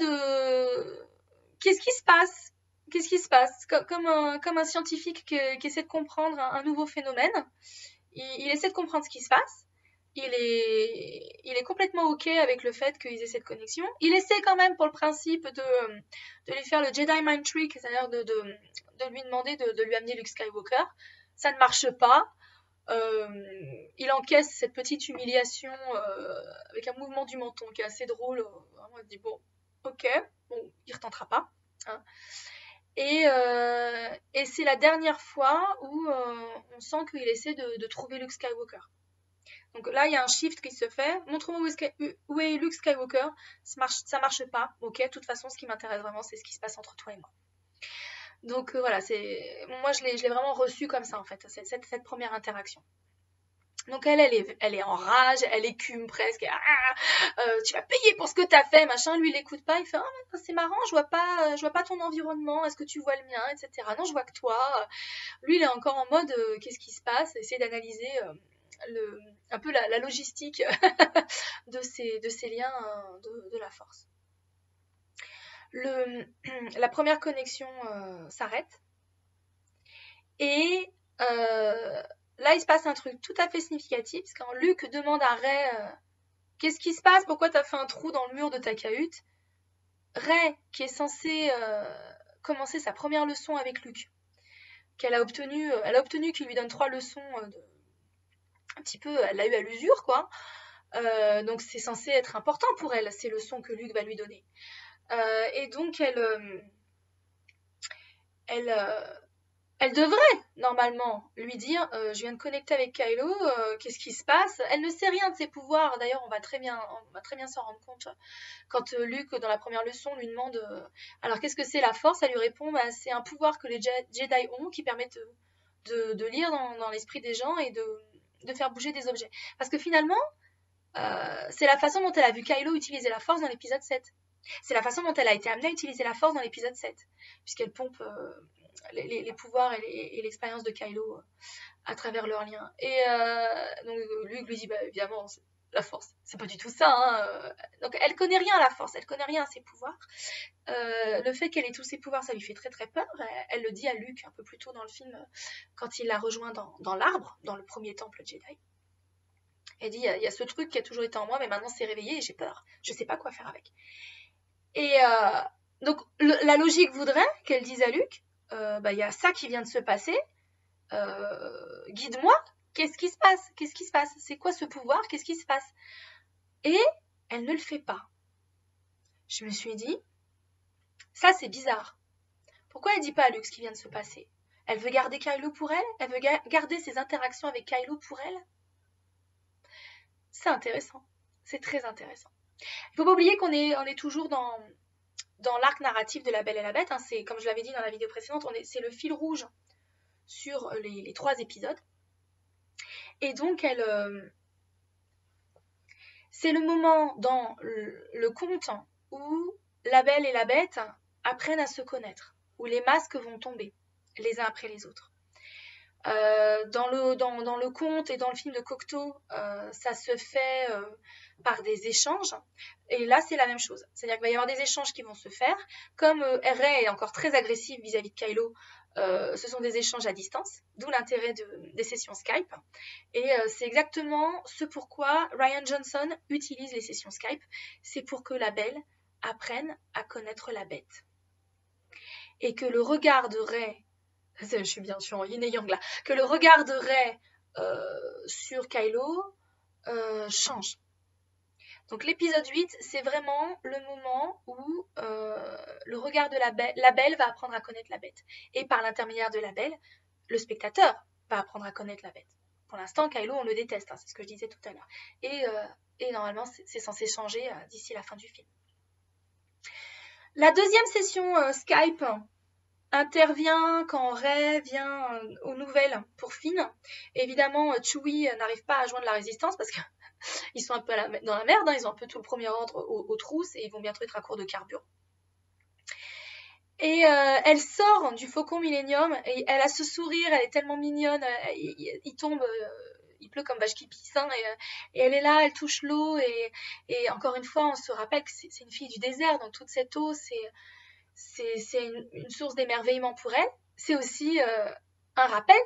qu'est-ce qui se passe? Qu'est-ce qui se passe? Comme un scientifique qui essaie de comprendre un nouveau phénomène. Il essaie de comprendre ce qui se passe. Il est complètement OK avec le fait qu'ils aient cette connexion. Il essaie quand même, pour le principe, de lui faire le Jedi Mind Trick, c'est-à-dire de lui demander de lui amener Luke Skywalker. Ça ne marche pas. Il encaisse cette petite humiliation avec un mouvement du menton qui est assez drôle. Vraiment, il dit bon, ok, bon, il retentera pas. Hein. Et c'est la dernière fois où on sent qu'il essaie de trouver Luke Skywalker. Donc là, il y a un shift qui se fait. Montre-moi où est Luke Skywalker. Ça marche pas. Ok, de toute façon, ce qui m'intéresse vraiment, c'est ce qui se passe entre toi et moi. Donc voilà, moi je l'ai vraiment reçu comme ça en fait, cette première interaction. Donc elle est en rage, elle écume presque. Tu vas payer pour ce que t'as fait, machin. Lui, il l'écoute pas. Il fait c'est marrant, je vois pas ton environnement. Est-ce que tu vois le mien, etc. Non, je vois que toi. Lui, il est encore en mode qu'est-ce qui se passe, essayer d'analyser un peu la logistique de ces liens de la force. La première connexion s'arrête et là, il se passe un truc tout à fait significatif, parce quand Luke demande à Rey qu'est-ce qui se passe, pourquoi t'as fait un trou dans le mur de ta cahute, Rey, qui est censée commencer sa première leçon avec Luke, elle a obtenu qu'il lui donne 3 leçons un petit peu, elle l'a eu à l'usure, quoi. Donc c'est censé être important pour elle, ces leçons que Luke va lui donner. Et donc elle devrait normalement lui dire je viens de connecter avec Kylo, qu'est-ce qui se passe? Elle ne sait rien de ses pouvoirs. D'ailleurs, on va très bien s'en rendre compte quand Luke, dans la première leçon, lui demande alors qu'est-ce que c'est la Force? Elle lui répond c'est un pouvoir que les Jedi ont qui permettent de lire dans l'esprit des gens et de faire bouger des objets. Parce que finalement, c'est la façon dont elle a vu Kylo utiliser la Force dans l'épisode 7. C'est la façon dont elle a été amenée à utiliser la Force dans l'épisode 7, puisqu'elle pompe les pouvoirs et l'expérience de Kylo à travers leurs liens. Et donc Luke lui dit évidemment, la Force, c'est pas du tout ça. Hein. Donc elle connaît rien à la Force, elle connaît rien à ses pouvoirs. Le fait qu'elle ait tous ses pouvoirs, ça lui fait très très peur. Elle le dit à Luke un peu plus tôt dans le film, quand il la rejoint dans l'arbre, dans le premier temple Jedi. Elle dit, il y a ce truc qui a toujours été en moi, mais maintenant c'est réveillé et j'ai peur. Je sais pas quoi faire avec. Et donc, la logique voudrait qu'elle dise à Luke, y a ça qui vient de se passer, guide-moi, qu'est-ce qui se passe? Qu'est-ce qui se passe? C'est quoi ce pouvoir? Qu'est-ce qui se passe? Et elle ne le fait pas. Je me suis dit, ça c'est bizarre. Pourquoi elle dit pas à Luke ce qui vient de se passer? Elle veut garder Kylo pour elle? Elle veut garder ses interactions avec Kylo pour elle? C'est intéressant. C'est très intéressant. Il ne faut pas oublier qu'on est toujours dans l'arc narratif de La Belle et la Bête. Hein. C'est, comme je l'avais dit dans la vidéo précédente, c'est le fil rouge sur les 3 épisodes. Et donc, c'est le moment dans le conte où La Belle et la Bête apprennent à se connaître, où les masques vont tomber les uns après les autres. Dans le conte et dans le film de Cocteau, ça se fait par des échanges. Et là, c'est la même chose. C'est-à-dire qu'il va y avoir des échanges qui vont se faire. Comme Rey est encore très agressive vis-à-vis de Kylo, ce sont des échanges à distance, d'où l'intérêt des sessions Skype. Et c'est exactement ce pourquoi Rian Johnson utilise les sessions Skype. C'est pour que la Belle apprenne à connaître la Bête. Et que le regard de Rey, je suis en yin et yang là, que le regard de Rey sur Kylo change. Donc l'épisode 8, c'est vraiment le moment où le regard de la Belle va apprendre à connaître la Bête. Et par l'intermédiaire de la Belle, le spectateur va apprendre à connaître la Bête. Pour l'instant, Kylo, on le déteste, hein, c'est ce que je disais tout à l'heure. Et normalement, c'est censé changer d'ici la fin du film. La deuxième session Skype intervient quand Rey vient aux nouvelles pour Finn. Évidemment, Chewie n'arrive pas à joindre la résistance parce qu'ils sont un peu dans la merde, hein, ils ont un peu tout le premier ordre aux trousses et ils vont bientôt être à court de carburant. Et elle sort du Faucon Millenium et elle a ce sourire, elle est tellement mignonne, il tombe, il pleut comme vache qui pisse, hein, et elle est là, elle touche l'eau et encore une fois, on se rappelle que c'est une fille du désert, donc toute cette eau, c'est une source d'émerveillement pour elle. C'est aussi un rappel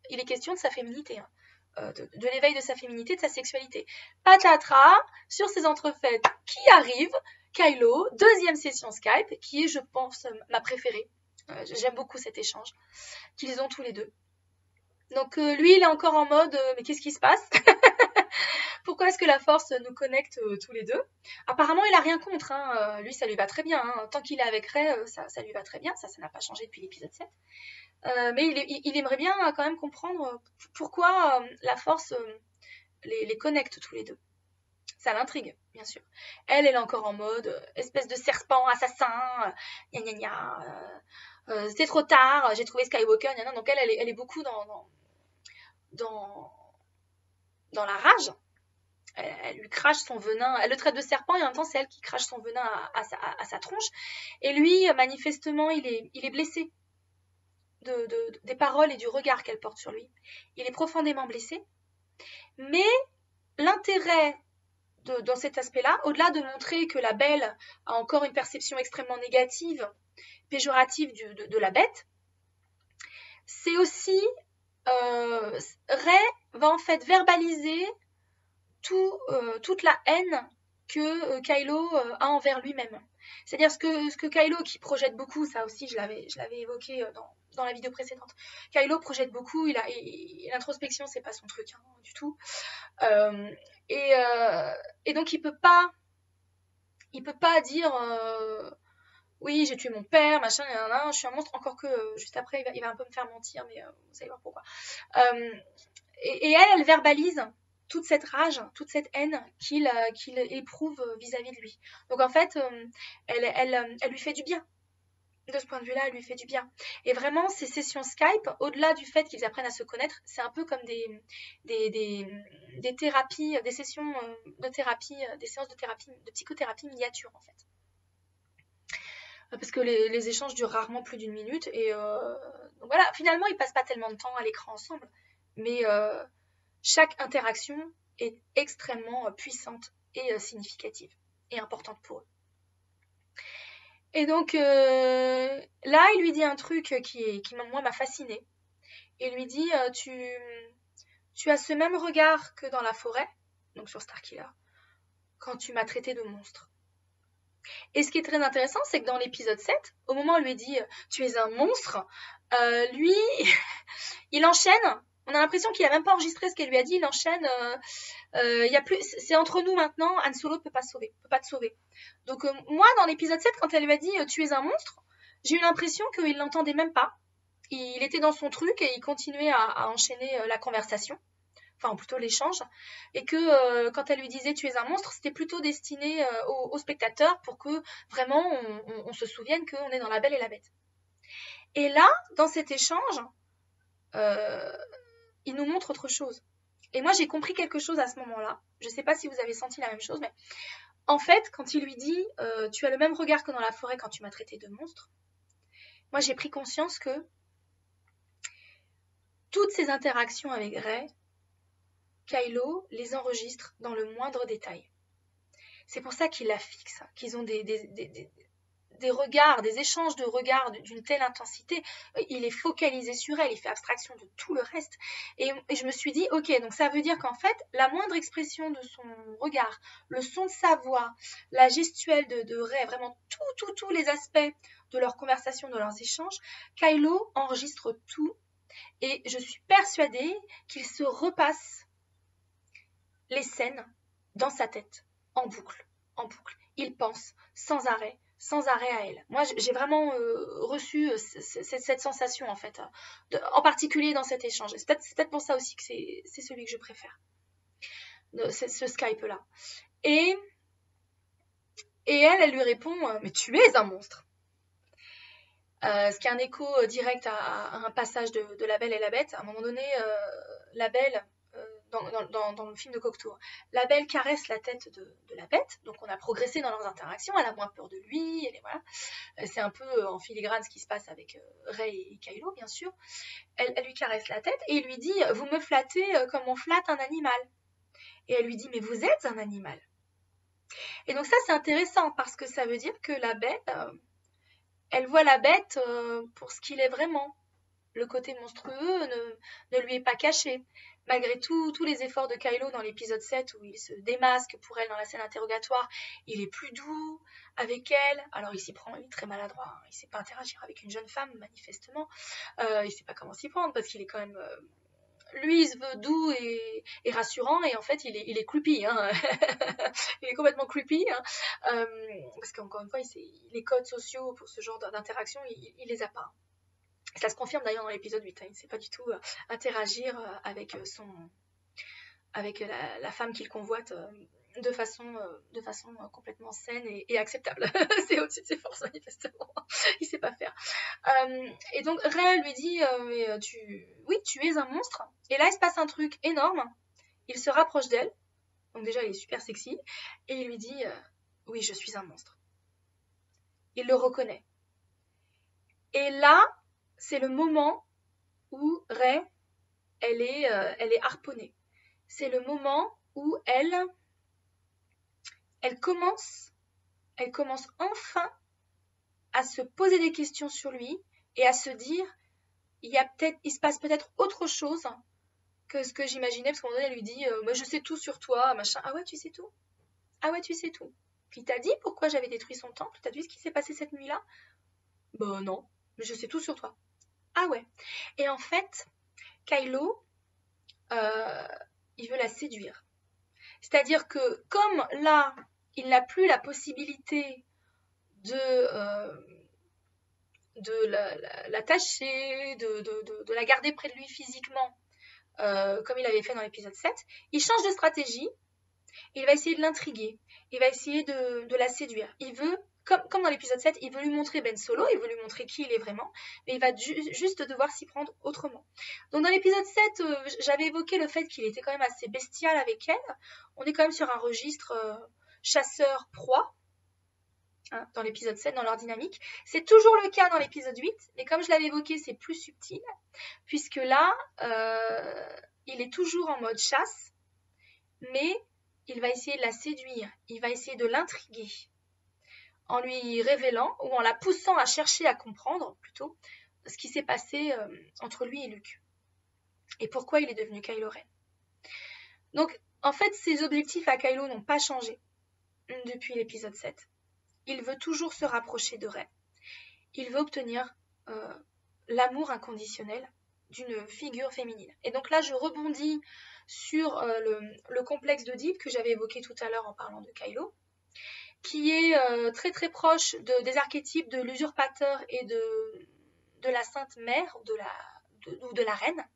il est question de sa féminité, hein, de l'éveil de sa féminité, de sa sexualité. Patatras, sur ces entrefaites qui arrivent, Kylo, deuxième session Skype, qui est, je pense, ma préférée. J'aime beaucoup cet échange qu'ils ont tous les deux. Donc lui, il est encore en mode mais qu'est-ce qui se passe? Pourquoi est-ce que la force nous connecte tous les deux? Apparemment, il a rien contre, hein. Lui, ça lui va très bien, hein. Tant qu'il est avec Rey, ça lui va très bien. Ça n'a pas changé depuis l'épisode 7. Mais il aimerait bien quand même comprendre pourquoi la force les connecte tous les deux. Ça l'intrigue, bien sûr. Elle est encore en mode espèce de serpent assassin, gna gna gna, c'est trop tard, j'ai trouvé Skywalker, gna gna. Donc elle est beaucoup dans la rage. Elle lui crache son venin, elle le traite de serpent et en même temps c'est elle qui crache son venin à sa tronche. Et lui, manifestement, il est blessé des paroles et du regard qu'elle porte sur lui. Il est profondément blessé. Mais l'intérêt dans cet aspect-là, au-delà de montrer que la Belle a encore une perception extrêmement négative, péjorative de la Bête, c'est aussi Rey va en fait verbaliser toute la haine que Kylo a envers lui-même. C'est-à-dire ce que Kylo qui projette beaucoup, ça aussi je l'avais évoqué dans la vidéo précédente. Kylo projette beaucoup, l'introspection c'est pas son truc, hein, du tout. Et donc il peut pas dire oui j'ai tué mon père, machin, je suis un monstre, encore que juste après il va un peu me faire mentir, mais vous allez voir pourquoi. Et elle verbalise toute cette rage, toute cette haine qu'il éprouve vis-à-vis de lui. Donc en fait, elle lui fait du bien. De ce point de vue-là, elle lui fait du bien. Et vraiment, ces sessions Skype, au-delà du fait qu'ils apprennent à se connaître, c'est un peu comme des thérapies, des sessions de thérapie, des séances de psychothérapie miniature en fait. Parce que les échanges durent rarement plus d'une minute. Et donc voilà, finalement, ils passent pas tellement de temps à l'écran ensemble. Mais chaque interaction est extrêmement puissante et significative et importante pour eux. Et donc là, il lui dit un truc qui moi m'a fascinée. Il lui dit tu as ce même regard que dans la forêt, donc sur Starkiller, quand tu m'as traité de monstre. Et ce qui est très intéressant, c'est que dans l'épisode 7, au moment où il lui dit tu es un monstre, lui, il enchaîne. On a l'impression qu'il n'a même pas enregistré ce qu'elle lui a dit. Il enchaîne. Y a plus, c'est entre nous maintenant. Han Solo peut pas te sauver. Donc moi, dans l'épisode 7, quand elle lui a dit tu es un monstre, j'ai eu l'impression qu'il l'entendait même pas. Il était dans son truc et il continuait à enchaîner la conversation. Enfin, plutôt l'échange. Et que quand elle lui disait tu es un monstre, c'était plutôt destiné aux spectateurs pour que vraiment on se souvienne qu'on est dans La Belle et la Bête. Et là, dans cet échange, il nous montre autre chose. Et moi, j'ai compris quelque chose à ce moment-là. Je ne sais pas si vous avez senti la même chose, mais en fait, quand il lui dit tu as le même regard que dans la forêt quand tu m'as traité de monstre, moi, j'ai pris conscience que toutes ces interactions avec Rey, Kylo les enregistre dans le moindre détail. C'est pour ça qu'il la fixe, qu'ils ont des regards, des échanges de regards d'une telle intensité. Il est focalisé sur elle, il fait abstraction de tout le reste. Et je me suis dit, ok, donc ça veut dire qu'en fait, la moindre expression de son regard, le son de sa voix, la gestuelle de Rey, vraiment tous les aspects de leur conversation, de leurs échanges, Kylo enregistre tout. Et je suis persuadée qu'il se repasse les scènes dans sa tête, en boucle, en boucle. Il pense sans arrêt à elle. Moi, j'ai vraiment reçu cette sensation, en fait, en particulier dans cet échange. C'est peut-être pour ça aussi que c'est celui que je préfère, ce Skype-là. Et elle lui répond « Mais tu es un monstre !» Ce qui est un écho direct à un passage de La Belle et la Bête. À un moment donné, La Belle... Dans le film de Cocteau. La Belle caresse la tête de la Bête, donc on a progressé dans leurs interactions, elle a moins peur de lui, voilà. C'est un peu en filigrane ce qui se passe avec Rey et Kylo, bien sûr. Elle lui caresse la tête et il lui dit « Vous me flattez comme on flatte un animal ». Et elle lui dit « Mais vous êtes un animal ». Et donc ça, c'est intéressant parce que ça veut dire que la Bête, elle voit la Bête pour ce qu'il est vraiment. Le côté monstrueux ne lui est pas caché. Malgré tous les efforts de Kylo dans l'épisode 7 où il se démasque pour elle dans la scène interrogatoire, il est plus doux avec elle. Alors il s'y prend, il est très maladroit, hein. Il ne sait pas interagir avec une jeune femme, manifestement. Il ne sait pas comment s'y prendre parce qu'il est quand même... lui, il se veut doux et rassurant et en fait, il est creepy. Hein. Il est complètement creepy. Hein. Parce qu'encore une fois, les codes sociaux pour ce genre d'interaction, il les a pas. Ça se confirme d'ailleurs dans l'épisode 8, hein. Il ne sait pas du tout interagir avec la femme qu'il convoite de façon complètement saine et acceptable. C'est au-dessus de ses forces, manifestement. Il ne sait pas faire. Et donc Rey lui dit oui, tu es un monstre. Et là, il se passe un truc énorme. Il se rapproche d'elle. Donc déjà, il est super sexy. Et il lui dit oui, je suis un monstre. Il le reconnaît. Et là, c'est le moment où Rey, elle est harponnée. C'est le moment où elle commence enfin à se poser des questions sur lui et à se dire, il se passe peut-être autre chose que ce que j'imaginais, parce qu'à un moment donné, elle lui dit, moi je sais tout sur toi, machin. Ah ouais, tu sais tout? Ah ouais, tu sais tout. Puis t'as dit pourquoi j'avais détruit son temple? T'as vu ce qui s'est passé cette nuit-là? Bah non, mais je sais tout sur toi. Ah ouais. Et en fait, Kylo, il veut la séduire. C'est-à-dire que comme là, il n'a plus la possibilité de l'attacher, de la garder près de lui physiquement, comme il avait fait dans l'épisode 7, il change de stratégie, il va essayer de l'intriguer, il va essayer de la séduire. Il veut, comme dans l'épisode 7, il veut lui montrer Ben Solo, il veut lui montrer qui il est vraiment, mais il va juste devoir s'y prendre autrement. Donc dans l'épisode 7, j'avais évoqué le fait qu'il était quand même assez bestial avec elle. On est quand même sur un registre chasseur-proie, hein, dans l'épisode 7, dans leur dynamique. C'est toujours le cas dans l'épisode 8, mais comme je l'avais évoqué, c'est plus subtil, puisque là, il est toujours en mode chasse, mais il va essayer de la séduire, il va essayer de l'intriguer, en lui révélant, ou en la poussant à chercher à comprendre, plutôt, ce qui s'est passé entre lui et Luke. Et pourquoi il est devenu Kylo Ren. Donc, en fait, ses objectifs à Kylo n'ont pas changé depuis l'épisode 7. Il veut toujours se rapprocher de Rey. Il veut obtenir l'amour inconditionnel d'une figure féminine. Et donc là, je rebondis sur le complexe d'Oedipe que j'avais évoqué tout à l'heure en parlant de Kylo, qui est très très proche des archétypes de l'usurpateur et de la sainte mère ou de la reine.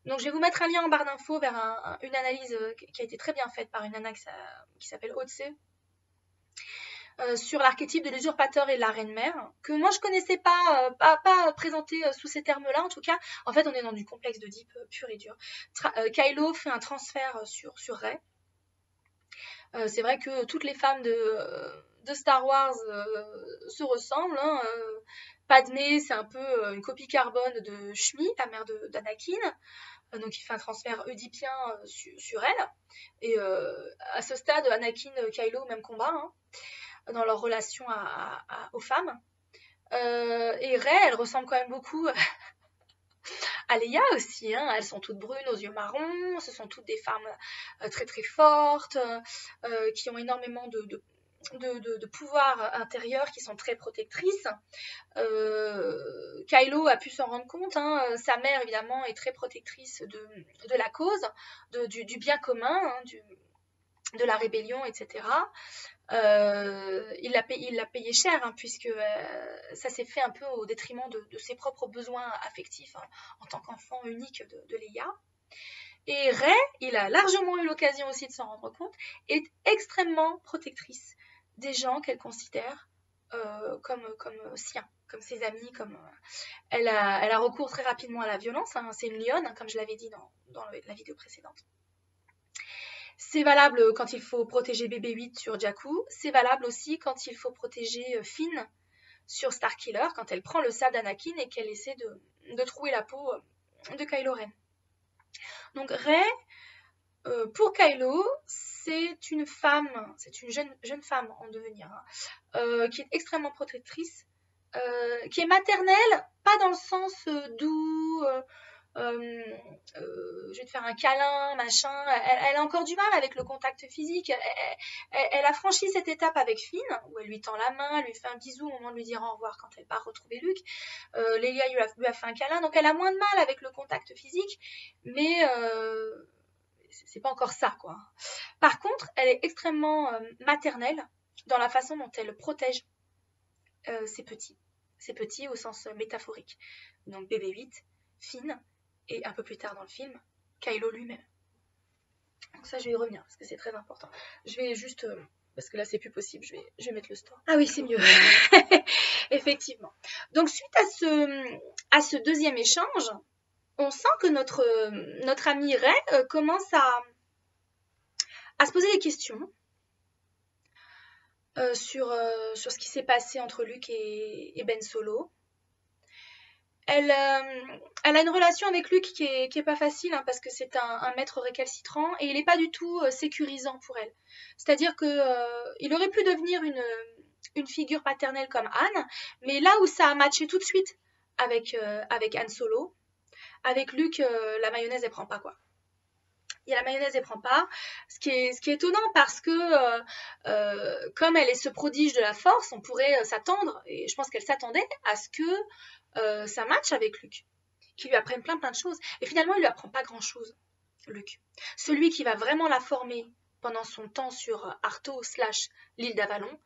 Donc je vais vous mettre un lien en barre d'infos vers une analyse qui a été très bien faite par une nana qui s'appelle Otse, sur l'archétype de l'usurpateur et de la reine-mère, que moi je connaissais pas présenté sous ces termes-là en tout cas. En fait, on est dans du complexe d'Oedipe pur et dur. Kylo fait un transfert sur Rey. C'est vrai que toutes les femmes de Star Wars se ressemblent, hein, Padmé, c'est un peu une copie carbone de Shmi, la mère d'Anakin. Donc il fait un transfert oedipien sur elle. Et à ce stade, Anakin, Kylo, même combat, hein, dans leur relation aux femmes. Et Rey, elle ressemble quand même beaucoup à Leia aussi, hein. Elles sont toutes brunes aux yeux marrons, ce sont toutes des femmes très très fortes, qui ont énormément de pouvoir intérieur, qui sont très protectrices. Kylo a pu s'en rendre compte, hein. Sa mère évidemment est très protectrice de la cause, du bien commun, hein, de la rébellion, etc. Il l'a payé cher, hein, puisque ça s'est fait un peu au détriment de ses propres besoins affectifs, hein, en tant qu'enfant unique de Leia. Et Rey, il a largement eu l'occasion aussi de s'en rendre compte, est extrêmement protectrice des gens qu'elle considère comme siens, comme ses amis. Elle a recours très rapidement à la violence, hein, c'est une lionne, hein, comme je l'avais dit dans la vidéo précédente. C'est valable quand il faut protéger BB-8 sur Jakku, c'est valable aussi quand il faut protéger Finn sur Starkiller, quand elle prend le sable d'Anakin et qu'elle essaie de trouer la peau de Kylo Ren. Donc Rey, pour Kylo, c'est une femme, c'est une jeune femme en devenir, hein, qui est extrêmement protectrice, qui est maternelle, pas dans le sens doux, je vais te faire un câlin, machin. Elle a encore du mal avec le contact physique. Elle a franchi cette étape avec Finn, où elle lui tend la main, elle lui fait un bisou au moment de lui dire au revoir quand elle part retrouver Luke. Leia lui a fait un câlin, donc elle a moins de mal avec le contact physique, mais c'est pas encore ça, quoi. Par contre, elle est extrêmement maternelle dans la façon dont elle protège ses petits. Ses petits au sens métaphorique. Donc BB-8, Finn, et un peu plus tard dans le film, Kylo lui-même. Donc ça, je vais y revenir, parce que c'est très important. Je vais juste... parce que là, c'est plus possible, je vais mettre le store. Ah oui, c'est mieux. Effectivement. Donc, suite à ce deuxième échange, on sent que notre ami Rey commence à se poser des questions sur ce qui s'est passé entre Luke et Ben Solo. Elle a une relation avec Luke qui est pas facile, hein, parce que c'est un maître récalcitrant et il n'est pas du tout sécurisant pour elle. C'est-à-dire qu'il aurait pu devenir une figure paternelle comme Anne, mais là où ça a matché tout de suite avec Han Solo, avec Luke, la mayonnaise elle prend pas, quoi. Et la mayonnaise elle prend pas, ce qui est étonnant parce que comme elle est ce prodige de la force, on pourrait s'attendre, et je pense qu'elle s'attendait à ce que ça match avec Luke, qu'il lui apprenne plein de choses. Et finalement, il lui apprend pas grand-chose, Luke. Celui qui va vraiment la former pendant son temps sur Arto / l'île d'Avalon,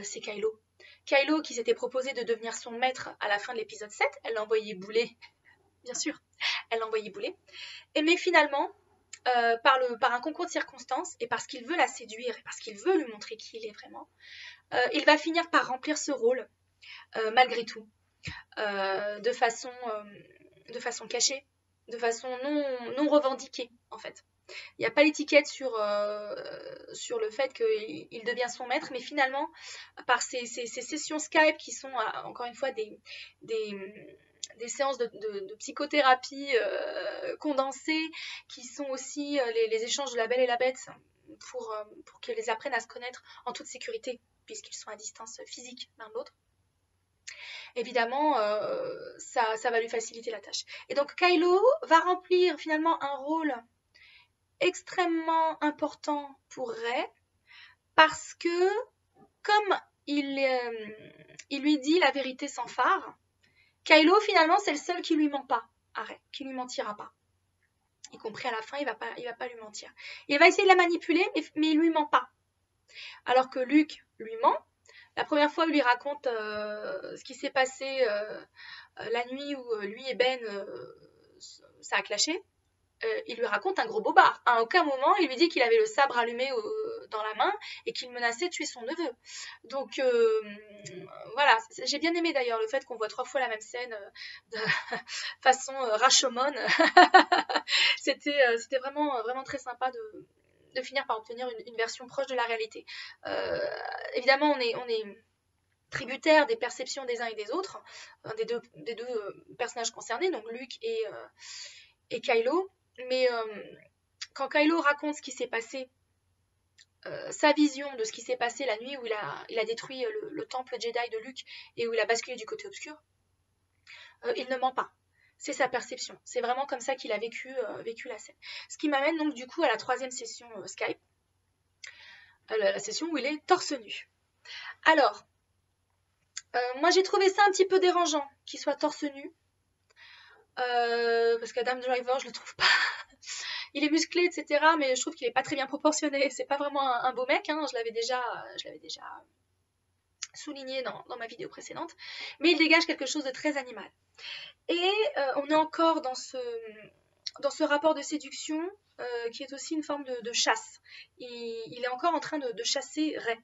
c'est Kylo. Kylo qui s'était proposé de devenir son maître à la fin de l'épisode 7, elle l'a envoyé bouler, bien sûr, elle l'a envoyé bouler. Mais finalement, par un concours de circonstances, et parce qu'il veut la séduire, et parce qu'il veut lui montrer qui il est vraiment, il va finir par remplir ce rôle, malgré tout, de façon cachée, de façon non revendiquée, en fait. Il n'y a pas l'étiquette sur le fait qu'il devient son maître, mais finalement, par ces sessions Skype qui sont, encore une fois, des séances de psychothérapie condensées, qui sont aussi les échanges de la Belle et la Bête pour qu'ils apprennent à se connaître en toute sécurité, puisqu'ils sont à distance physique l'un de l'autre. Évidemment, ça va lui faciliter la tâche. Et donc Kylo va remplir finalement un rôle extrêmement important pour Rey, parce que comme il lui dit la vérité sans phare, Kylo finalement c'est le seul qui lui ment pas à Rey, qui lui mentira pas. Y compris à la fin, il va pas lui mentir. Il va essayer de la manipuler, mais il lui ment pas. Alors que Luke lui ment. La première fois, il lui raconte ce qui s'est passé la nuit où lui et Ben, ça a clashé. Il lui raconte un gros bobard. À aucun moment, il lui dit qu'il avait le sabre allumé dans la main et qu'il menaçait de tuer son neveu. Donc, voilà. J'ai bien aimé d'ailleurs le fait qu'on voit 3 fois la même scène de façon Rashomon. C'était vraiment, vraiment très sympa de finir par obtenir une version proche de la réalité. Évidemment, on est tributaire des perceptions des uns et des autres, des deux personnages concernés, donc Luke et Kylo. Mais quand Kylo raconte ce qui s'est passé, sa vision de ce qui s'est passé la nuit où il a détruit le temple Jedi de Luke et où il a basculé du côté obscur, il ne ment pas. C'est sa perception. C'est vraiment comme ça qu'il a vécu la scène. Ce qui m'amène donc du coup à la 3e session Skype, la session où il est torse nu. Alors, moi j'ai trouvé ça un petit peu dérangeant qu'il soit torse nu, parce qu'Adam Driver je le trouve pas. Il est musclé, etc. Mais je trouve qu'il est pas très bien proportionné. C'est pas vraiment un beau mec, hein. Je l'avais déjà souligné dans ma vidéo précédente. Mais il dégage quelque chose de très animal. Et on est encore dans ce rapport de séduction qui est aussi une forme de chasse. Il est encore en train de chasser Rey.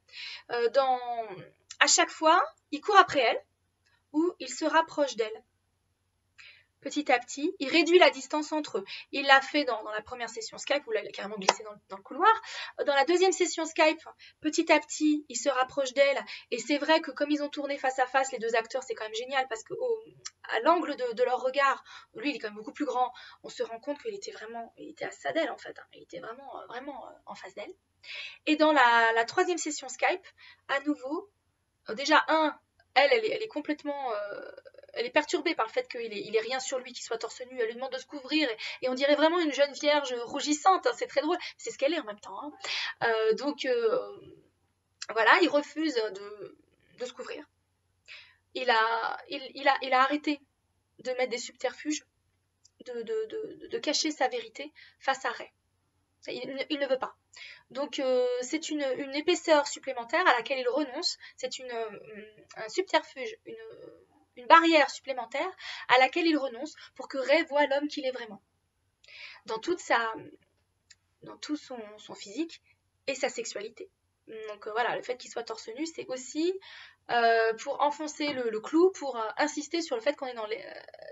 À chaque fois, il court après elle ou il se rapproche d'elle. Petit à petit, il réduit la distance entre eux. Il l'a fait dans la première session Skype, où là, il a carrément glissé dans le couloir. Dans la 2e session Skype, petit à petit, il se rapproche d'elle. Et c'est vrai que comme ils ont tourné face à face, les deux acteurs, c'est quand même génial, parce qu'à l'angle de leur regard, lui, il est quand même beaucoup plus grand, on se rend compte qu'il était à ça d'elle, en fait. Hein. Il était vraiment en face d'elle. Et dans la 3e session Skype, à nouveau, déjà, elle est complètement... elle est perturbée par le fait qu'il ait rien sur lui, qu'il soit torse nu. Elle lui demande de se couvrir et on dirait vraiment une jeune vierge rougissante. Hein, c'est très drôle. C'est ce qu'elle est en même temps. Hein. Donc voilà, il refuse de se couvrir. Il a arrêté de mettre des subterfuges, de cacher sa vérité face à Rey. Il ne veut pas. Donc c'est une épaisseur supplémentaire à laquelle il renonce. C'est un subterfuge, une barrière supplémentaire à laquelle il renonce pour que Rey voie l'homme qu'il est vraiment. Dans tout son physique et sa sexualité. Donc voilà, le fait qu'il soit torse nu, c'est aussi pour enfoncer le clou, pour insister sur le fait qu'on est dans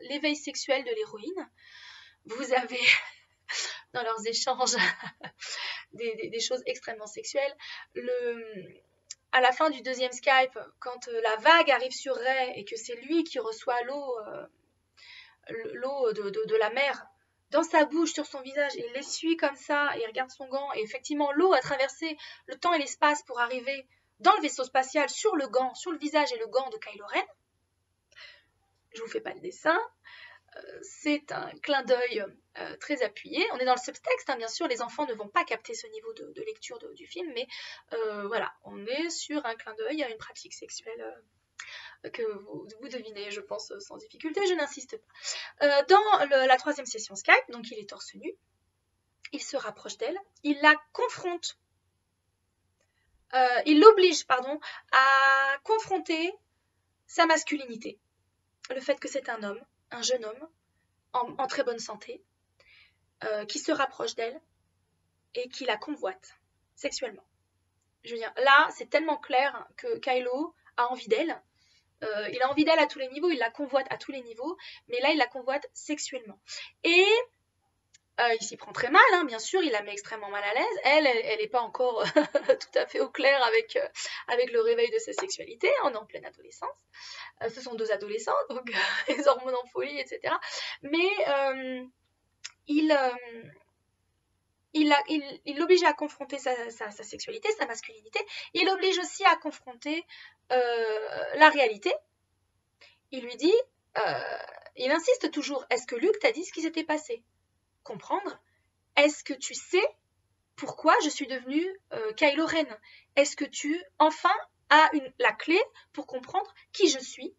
l'éveil sexuel de l'héroïne. Vous avez dans leurs échanges des choses extrêmement sexuelles. À la fin du 2e Skype, quand la vague arrive sur Rey et que c'est lui qui reçoit l'eau de la mer dans sa bouche, sur son visage, il l'essuie comme ça, et il regarde son gant, et effectivement l'eau a traversé le temps et l'espace pour arriver dans le vaisseau spatial sur le gant, sur le visage et le gant de Kylo Ren. Je vous fais pas le dessin. C'est un clin d'œil très appuyé. On est dans le subtexte, hein, bien sûr, les enfants ne vont pas capter ce niveau de lecture du film, mais voilà, on est sur un clin d'œil à une pratique sexuelle que vous devinez, je pense, sans difficulté, je n'insiste pas. Dans la 3e session Skype, donc il est torse nu, il se rapproche d'elle, il la confronte, il l'oblige, à confronter sa masculinité. Le fait que c'est un homme, un jeune homme, en très bonne santé, qui se rapproche d'elle et qui la convoite sexuellement. Je veux dire, là, c'est tellement clair que Kylo a envie d'elle. Il a envie d'elle à tous les niveaux, il la convoite à tous les niveaux, mais là, il la convoite sexuellement. Et il s'y prend très mal, hein, bien sûr, il la met extrêmement mal à l'aise. Elle n'est pas encore tout à fait au clair avec le réveil de sa sexualité, on est en pleine adolescence. Ce sont 2 adolescents, donc les hormones en folie, etc. Mais il l'oblige à confronter sa sexualité, sa masculinité. Il l'oblige aussi à confronter la réalité. Il lui dit, il insiste toujours, est-ce que Luke t'a dit ce qui s'était passé ? Comprendre, est-ce que tu sais pourquoi je suis devenue Kylo Ren ? Est-ce que tu, enfin, as la clé pour comprendre qui je suis ?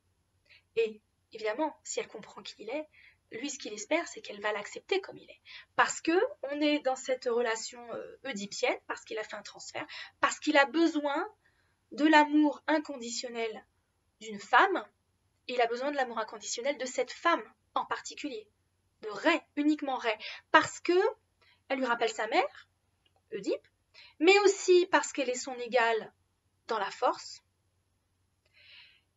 Et évidemment, si elle comprend qui il est, lui, ce qu'il espère, c'est qu'elle va l'accepter comme il est. Parce qu'on est dans cette relation oedipienne, parce qu'il a fait un transfert, parce qu'il a besoin de l'amour inconditionnel d'une femme, et il a besoin de l'amour inconditionnel de cette femme en particulier, de Rey, uniquement Rey, parce qu'elle lui rappelle sa mère, Oedipe, mais aussi parce qu'elle est son égale dans la force,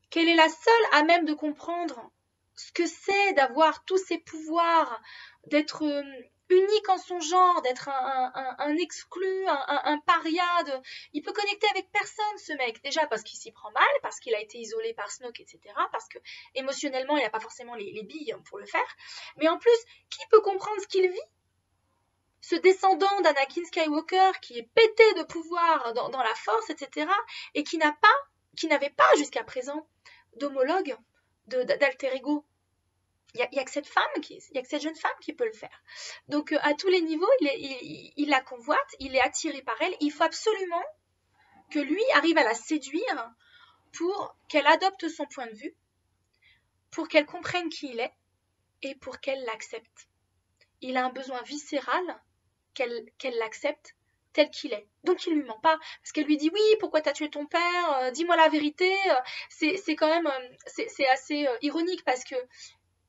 qu'elle est la seule à même de comprendre ce que c'est d'avoir tous ces pouvoirs, d'être unique en son genre, d'être un exclu, un paria. Il peut connecter avec personne, ce mec. Déjà parce qu'il s'y prend mal, parce qu'il a été isolé par Snoke, etc. Parce que émotionnellement, il n'a pas forcément les billes pour le faire. Mais en plus, qui peut comprendre ce qu'il vit? Ce descendant d'Anakin Skywalker qui est pété de pouvoir dans la force, etc. et qui n'avait pas jusqu'à présent d'homologue, d'alter ego. Il y a que cette jeune femme qui peut le faire. Donc à tous les niveaux, il la convoite, il est attiré par elle. Il faut absolument que lui arrive à la séduire pour qu'elle adopte son point de vue, pour qu'elle comprenne qui il est et pour qu'elle l'accepte. Il a un besoin viscéral qu'elle l'accepte tel qu'il est. Donc il lui ment pas, parce qu'elle lui dit oui, pourquoi t'as tué ton père, dis-moi la vérité. C'est quand même c'est assez ironique parce que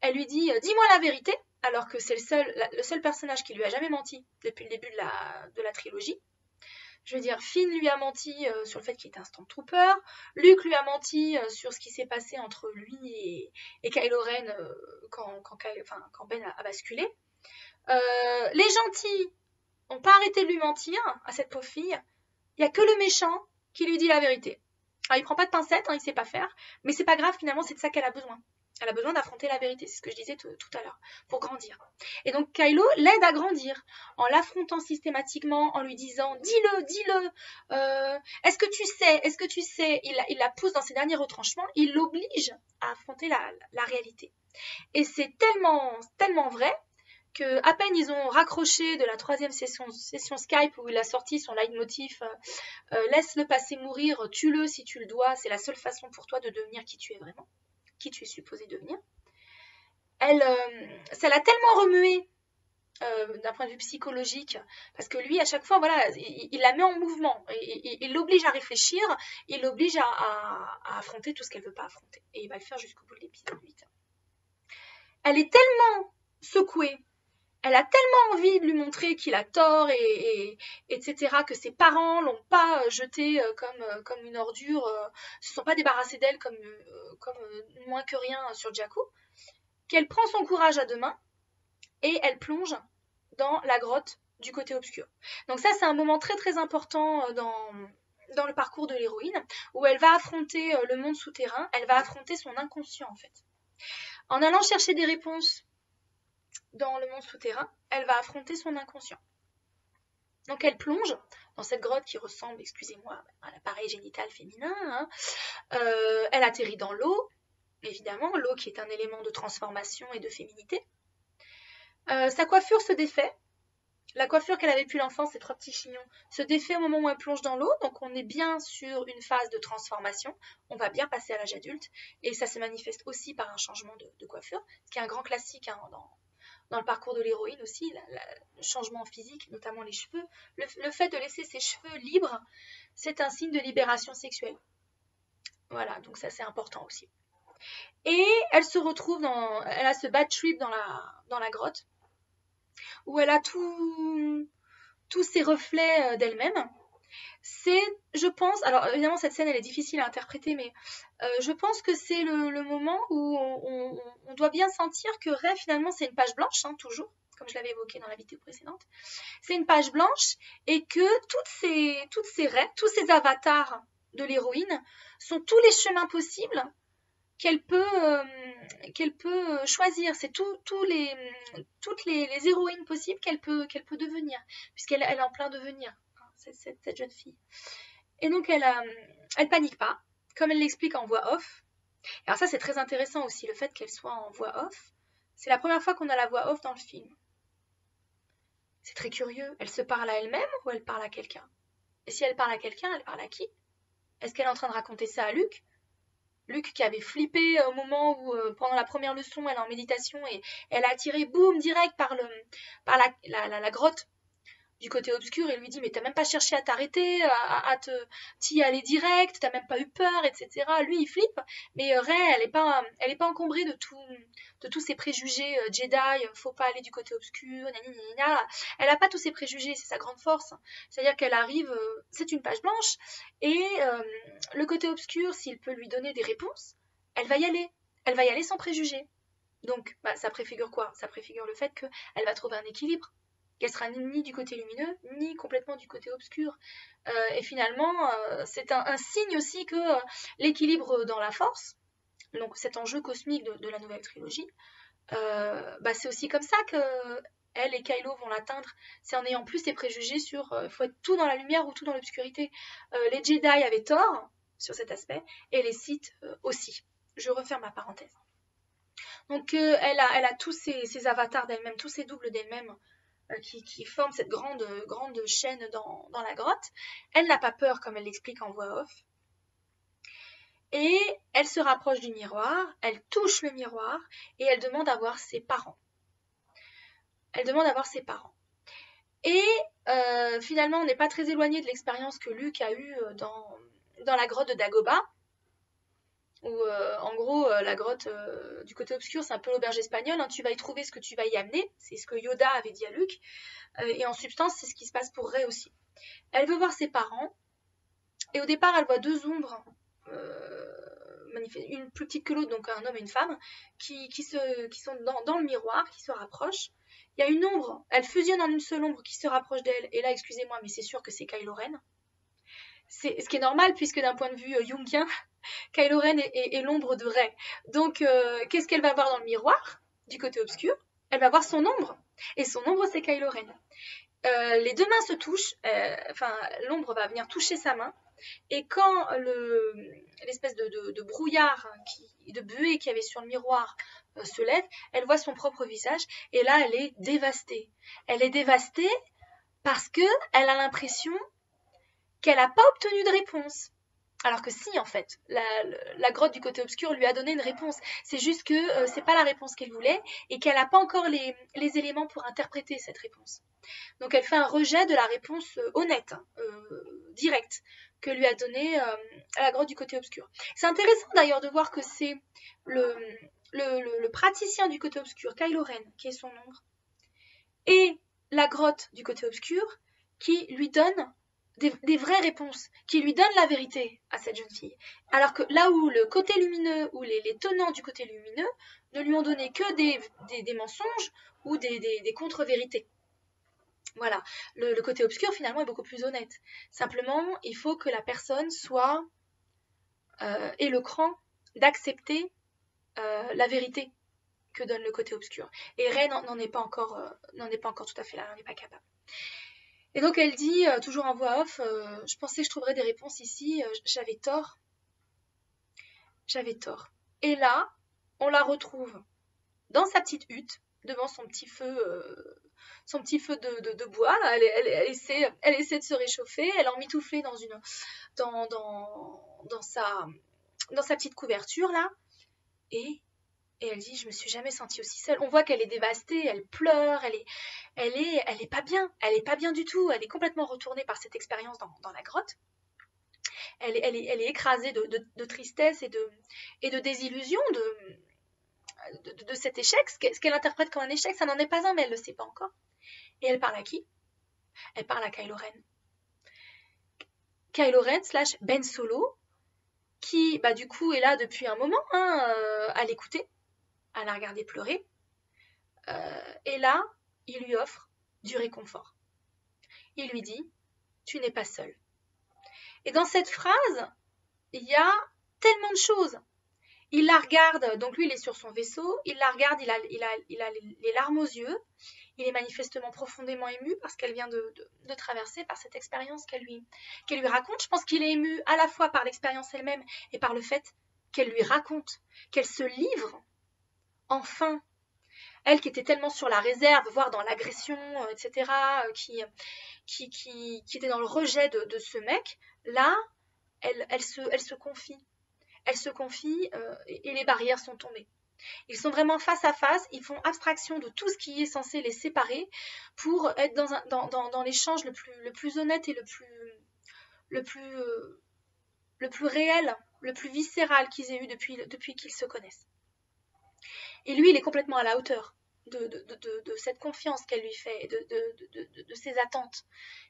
elle lui dit dis-moi la vérité, alors que c'est le seul personnage qui lui a jamais menti depuis le début de la trilogie. Je veux dire, Finn lui a menti sur le fait qu'il était un Stormtrooper, Luke lui a menti sur ce qui s'est passé entre lui et Kylo Ren quand Ben a basculé. Les gentils n'ont pas arrêté de lui mentir à cette pauvre fille. Il n'y a que le méchant qui lui dit la vérité. Alors, il prend pas de pincettes, il sait pas faire, mais c'est pas grave, finalement, c'est de ça qu'elle a besoin. Elle a besoin d'affronter la vérité, c'est ce que je disais tout à l'heure, pour grandir. Et donc Kylo l'aide à grandir, en l'affrontant systématiquement, en lui disant « dis-le, est-ce que tu sais ?» Il la pousse dans ses derniers retranchements, il l'oblige à affronter la réalité. Et c'est tellement vrai que à peine ils ont raccroché de la 3e session Skype où il a sorti son leitmotiv laisse le passé mourir, tue-le si tu le dois, c'est la seule façon pour toi de devenir qui tu es vraiment, qui tu es supposé devenir. Ça l'a tellement remué d'un point de vue psychologique, parce que lui à chaque fois voilà, il la met en mouvement, il l'oblige à réfléchir, il l'oblige à affronter tout ce qu'elle veut pas affronter, et il va le faire jusqu'au bout de l'épisode 8. Elle est tellement secouée, elle a tellement envie de lui montrer qu'il a tort, etc., que ses parents l'ont pas jetée comme une ordure, se sont pas débarrassés d'elle comme moins que rien sur Jakku, qu'elle prend son courage à deux mains et elle plonge dans la grotte du côté obscur. Donc ça, c'est un moment très très important dans le parcours de l'héroïne, où elle va affronter le monde souterrain, elle va affronter son inconscient en fait. En allant chercher des réponses dans le monde souterrain, elle va affronter son inconscient. Donc elle plonge dans cette grotte qui ressemble, excusez-moi, à l'appareil génital féminin. Elle atterrit dans l'eau, évidemment, l'eau qui est un élément de transformation et de féminité. Sa coiffure se défait. La coiffure qu'elle avait depuis l'enfance, ces 3 petits chignons, se défait au moment où elle plonge dans l'eau. Donc on est bien sur une phase de transformation. On va bien passer à l'âge adulte. Et ça se manifeste aussi par un changement de coiffure, ce qui est un grand classique dans le parcours de l'héroïne aussi, le changement physique, notamment les cheveux. Le fait de laisser ses cheveux libres, c'est un signe de libération sexuelle. Voilà, donc ça c'est important aussi. Et elle se retrouve elle a ce bad trip dans la grotte, où elle a tous ces reflets d'elle-même. C'est, je pense, alors évidemment cette scène elle est difficile à interpréter, mais je pense que c'est le moment où on doit bien sentir que Rey finalement c'est une page blanche, toujours, comme je l'avais évoqué dans la vidéo précédente. C'est une page blanche et que toutes ces Rey, tous ces avatars de l'héroïne sont tous les chemins possibles qu'elle peut choisir. C'est toutes les héroïnes possibles qu'elle peut devenir, puisqu'elle est en plein devenir, cette jeune fille. Et donc elle panique pas, comme elle l'explique en voix off. Alors ça c'est très intéressant aussi, le fait qu'elle soit en voix off. C'est la première fois qu'on a la voix off dans le film. C'est très curieux. Elle se parle à elle-même ou elle parle à quelqu'un? Et si elle parle à quelqu'un, elle parle à qui? Est-ce qu'elle est en train de raconter ça à Luke? Luke qui avait flippé au moment où, pendant la première leçon, elle est en méditation et elle a attiré, boum, direct par la grotte du côté obscur et lui dit mais t'as même pas cherché à t'arrêter, à t'y aller direct, t'as même pas eu peur, etc. Lui il flippe, mais Rey elle est pas encombrée de tous ces préjugés Jedi, faut pas aller du côté obscur, elle a pas tous ces préjugés, c'est sa grande force, c'est-à-dire qu'elle arrive, c'est une page blanche et le côté obscur s'il peut lui donner des réponses, elle va y aller sans préjugés. Donc ça préfigure quoi? Ça préfigure le fait qu'elle va trouver un équilibre qu'elle sera ni du côté lumineux, ni complètement du côté obscur. Et finalement, c'est un signe aussi que l'équilibre dans la force, donc cet enjeu cosmique de la nouvelle trilogie, c'est aussi comme ça que elle et Kylo vont l'atteindre. C'est en ayant plus ces préjugés sur faut être tout dans la lumière ou tout dans l'obscurité. Les Jedi avaient tort sur cet aspect, et les Sith aussi. Je referme ma parenthèse. Donc elle a tous ces avatars d'elle-même, tous ces doubles d'elle-même qui forment cette grande chaîne dans la grotte. Elle n'a pas peur, comme elle l'explique en voix off. Et elle se rapproche du miroir, elle touche le miroir et elle demande à voir ses parents. Et finalement, on n'est pas très éloigné de l'expérience que Luke a eue dans la grotte de Dagobah, où en gros, la grotte du côté obscur, c'est un peu l'auberge espagnole, hein, tu vas y trouver ce que tu vas y amener, c'est ce que Yoda avait dit à Luke, et en substance, c'est ce qui se passe pour Rey aussi. Elle veut voir ses parents, et au départ, elle voit deux ombres, une plus petite que l'autre, donc un homme et une femme, qui sont dans le miroir, qui se rapprochent. Il y a une ombre, elle fusionne en une seule ombre qui se rapproche d'elle, et là, excusez-moi, mais c'est sûr que c'est Kylo Ren. C'est ce qui est normal, puisque d'un point de vue jungien, Kylo Ren est l'ombre de Rey. Donc, qu'est-ce qu'elle va voir dans le miroir, du côté obscur? Elle va voir son ombre, et son ombre, c'est Kylo Ren. Les deux mains se touchent, l'ombre va venir toucher sa main, et quand l'espèce de brouillard, de buée qu'il y avait sur le miroir se lève, elle voit son propre visage, et là, elle est dévastée. Elle est dévastée parce qu'elle a l'impression qu'elle n'a pas obtenu de réponse. Alors que si, en fait, la grotte du côté obscur lui a donné une réponse. C'est juste que c'est pas la réponse qu'elle voulait et qu'elle n'a pas encore les éléments pour interpréter cette réponse. Donc elle fait un rejet de la réponse honnête, directe, que lui a donnée à la grotte du côté obscur. C'est intéressant d'ailleurs de voir que c'est le praticien du côté obscur, Kylo Ren, qui est son ombre, et la grotte du côté obscur qui lui donne des vraies réponses, qui lui donnent la vérité à cette jeune fille. Alors que là où le côté lumineux, ou les tenants du côté lumineux, ne lui ont donné que des mensonges ou des contre-vérités. Voilà, le côté obscur finalement est beaucoup plus honnête. Simplement, il faut que la personne soit ait le cran d'accepter la vérité que donne le côté obscur. Et Rey n'en est pas encore tout à fait là, n'en est pas capable. Et donc elle dit, toujours en voix off, je pensais que je trouverais des réponses ici, j'avais tort. Et là, on la retrouve dans sa petite hutte, devant son petit feu de bois. Là. Elle essaie de se réchauffer, elle est emmitouflée dans sa petite couverture là, et elle dit, je me suis jamais sentie aussi seule. On voit qu'elle est dévastée, elle pleure, elle est pas bien, du tout. Elle est complètement retournée par cette expérience dans la grotte. Elle est écrasée de tristesse et de désillusion de cet échec. Ce qu'elle interprète comme un échec, ça n'en est pas un, mais elle ne le sait pas encore. Et elle parle à qui? Elle parle à Kylo Ren. Kylo Ren / Ben Solo, qui du coup est là depuis un moment à l'écouter, à la regarder pleurer. Et là, il lui offre du réconfort. Il lui dit, tu n'es pas seul. Et dans cette phrase, il y a tellement de choses. Il la regarde, donc lui il est sur son vaisseau, il la regarde, il a les larmes aux yeux, il est manifestement profondément ému parce qu'elle vient de traverser par cette expérience qu'elle lui raconte. Je pense qu'il est ému à la fois par l'expérience elle-même et par le fait qu'elle lui raconte, qu'elle se livre, enfin. Elle qui était tellement sur la réserve, voire dans l'agression, etc., qui était dans le rejet de ce mec, là, elle se confie. Elle se confie et les barrières sont tombées. Ils sont vraiment face à face, ils font abstraction de tout ce qui est censé les séparer pour être dans l'échange le plus honnête et le plus réel, le plus viscéral qu'ils aient eu depuis qu'ils se connaissent. Et lui, il est complètement à la hauteur de cette confiance qu'elle lui fait, de ses attentes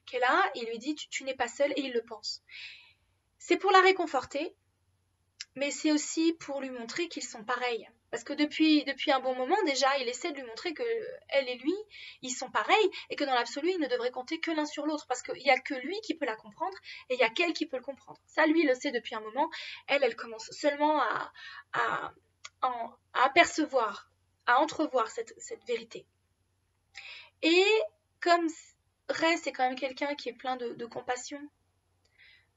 qu'elle a. Il lui dit, tu n'es pas seule, et il le pense. C'est pour la réconforter, mais c'est aussi pour lui montrer qu'ils sont pareils. Parce que depuis un bon moment, déjà, il essaie de lui montrer que elle et lui, ils sont pareils et que dans l'absolu, ils ne devraient compter que l'un sur l'autre. Parce qu'il n'y a que lui qui peut la comprendre et il n'y a qu'elle qui peut le comprendre. Ça, lui, il le sait depuis un moment. Elle commence seulement à, à apercevoir, à entrevoir cette vérité. Et comme Ray, c'est quand même quelqu'un qui est plein de compassion,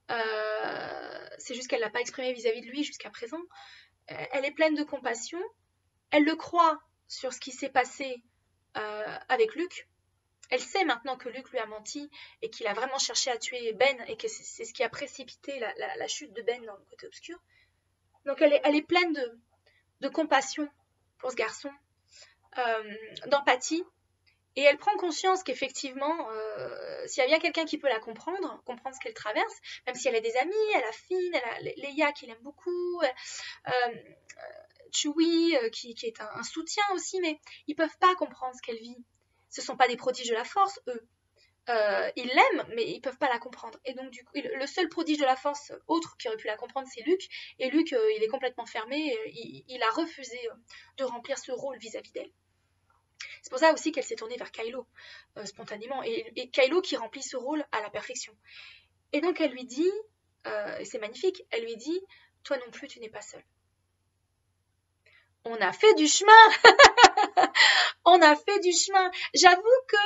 c'est juste qu'elle ne l'a pas exprimé vis-à-vis de lui jusqu'à présent. Elle est pleine de compassion. Elle le croit sur ce qui s'est passé avec Luke. Elle sait maintenant que Luke lui a menti et qu'il a vraiment cherché à tuer Ben et que c'est ce qui a précipité la chute de Ben dans le côté obscur. Donc elle est pleine de compassion pour ce garçon, d'empathie. Et elle prend conscience qu'effectivement, s'il y a bien quelqu'un qui peut la comprendre ce qu'elle traverse, même si elle a des amis, elle a Finn, elle a Leia qui l'aime beaucoup, Chewie qui est un soutien aussi, mais ils peuvent pas comprendre ce qu'elle vit. Ce sont pas des prodiges de la force, eux. Ils l'aiment, mais ils peuvent pas la comprendre. Et donc, du coup, le seul prodige de la force autre qui aurait pu la comprendre, c'est Luke. Et Luke, il est complètement fermé. Il a refusé de remplir ce rôle vis-à-vis d'elle. C'est pour ça aussi qu'elle s'est tournée vers Kylo, spontanément. Et Kylo qui remplit ce rôle à la perfection. Et donc, elle lui dit, et c'est magnifique, elle lui dit, toi non plus, tu n'es pas seule. On a fait du chemin. On a fait du chemin. J'avoue que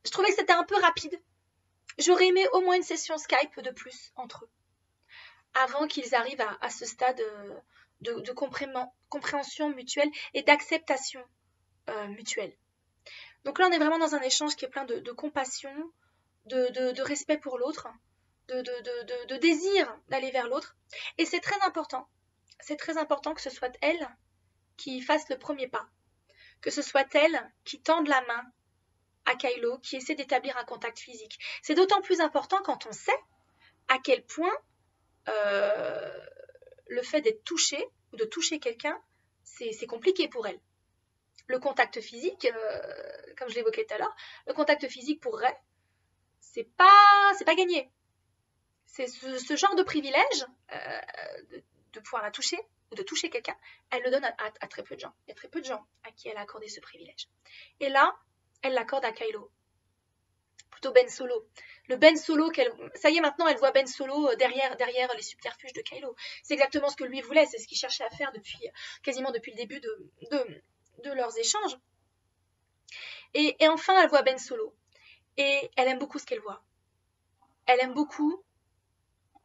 je trouvais que c'était un peu rapide. J'aurais aimé au moins une session Skype de plus entre eux, avant qu'ils arrivent à ce stade de compréhension mutuelle et d'acceptation mutuelle. Donc là, on est vraiment dans un échange qui est plein de compassion, de respect pour l'autre, de désir d'aller vers l'autre. Et c'est très important. C'est très important que ce soit elle qui fasse le premier pas, que ce soit elle qui tende la main à Kylo, qui essaie d'établir un contact physique. C'est d'autant plus important quand on sait à quel point le fait d'être touché ou de toucher quelqu'un, c'est compliqué pour elle. Le contact physique, comme je l'évoquais tout à l'heure, le contact physique pour Ray, c'est pas gagné. C'est ce genre de privilège de pouvoir la toucher ou de toucher quelqu'un, elle le donne à très peu de gens. Il y a très peu de gens à qui elle a accordé ce privilège. Et là, elle l'accorde à Kylo. Plutôt Ben Solo. Le Ben Solo ça y est, maintenant elle voit Ben Solo derrière les subterfuges de Kylo. C'est exactement ce que lui voulait, c'est ce qu'il cherchait à faire quasiment depuis le début de leurs échanges. Et enfin elle voit Ben Solo. Et elle aime beaucoup ce qu'elle voit. Elle aime beaucoup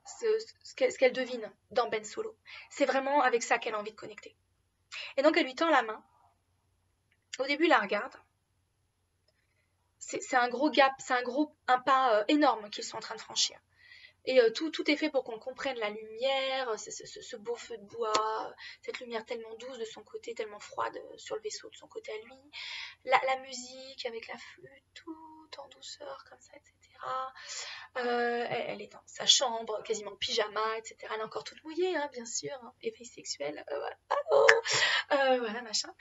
ce qu'elle devine dans Ben Solo. C'est vraiment avec ça qu'elle a envie de connecter. Et donc elle lui tend la main. Au début, elle la regarde. C'est un gros gap, c'est un pas énorme qu'ils sont en train de franchir. Et tout est fait pour qu'on comprenne la lumière, ce beau feu de bois, cette lumière tellement douce de son côté, tellement froide sur le vaisseau de son côté à lui. La musique avec la flûte, tout en douceur comme ça, etc. Elle est dans sa chambre, quasiment en pyjama, etc. Elle est encore toute mouillée, hein, bien sûr, hein, éveil sexuel, voilà. Voilà, machin.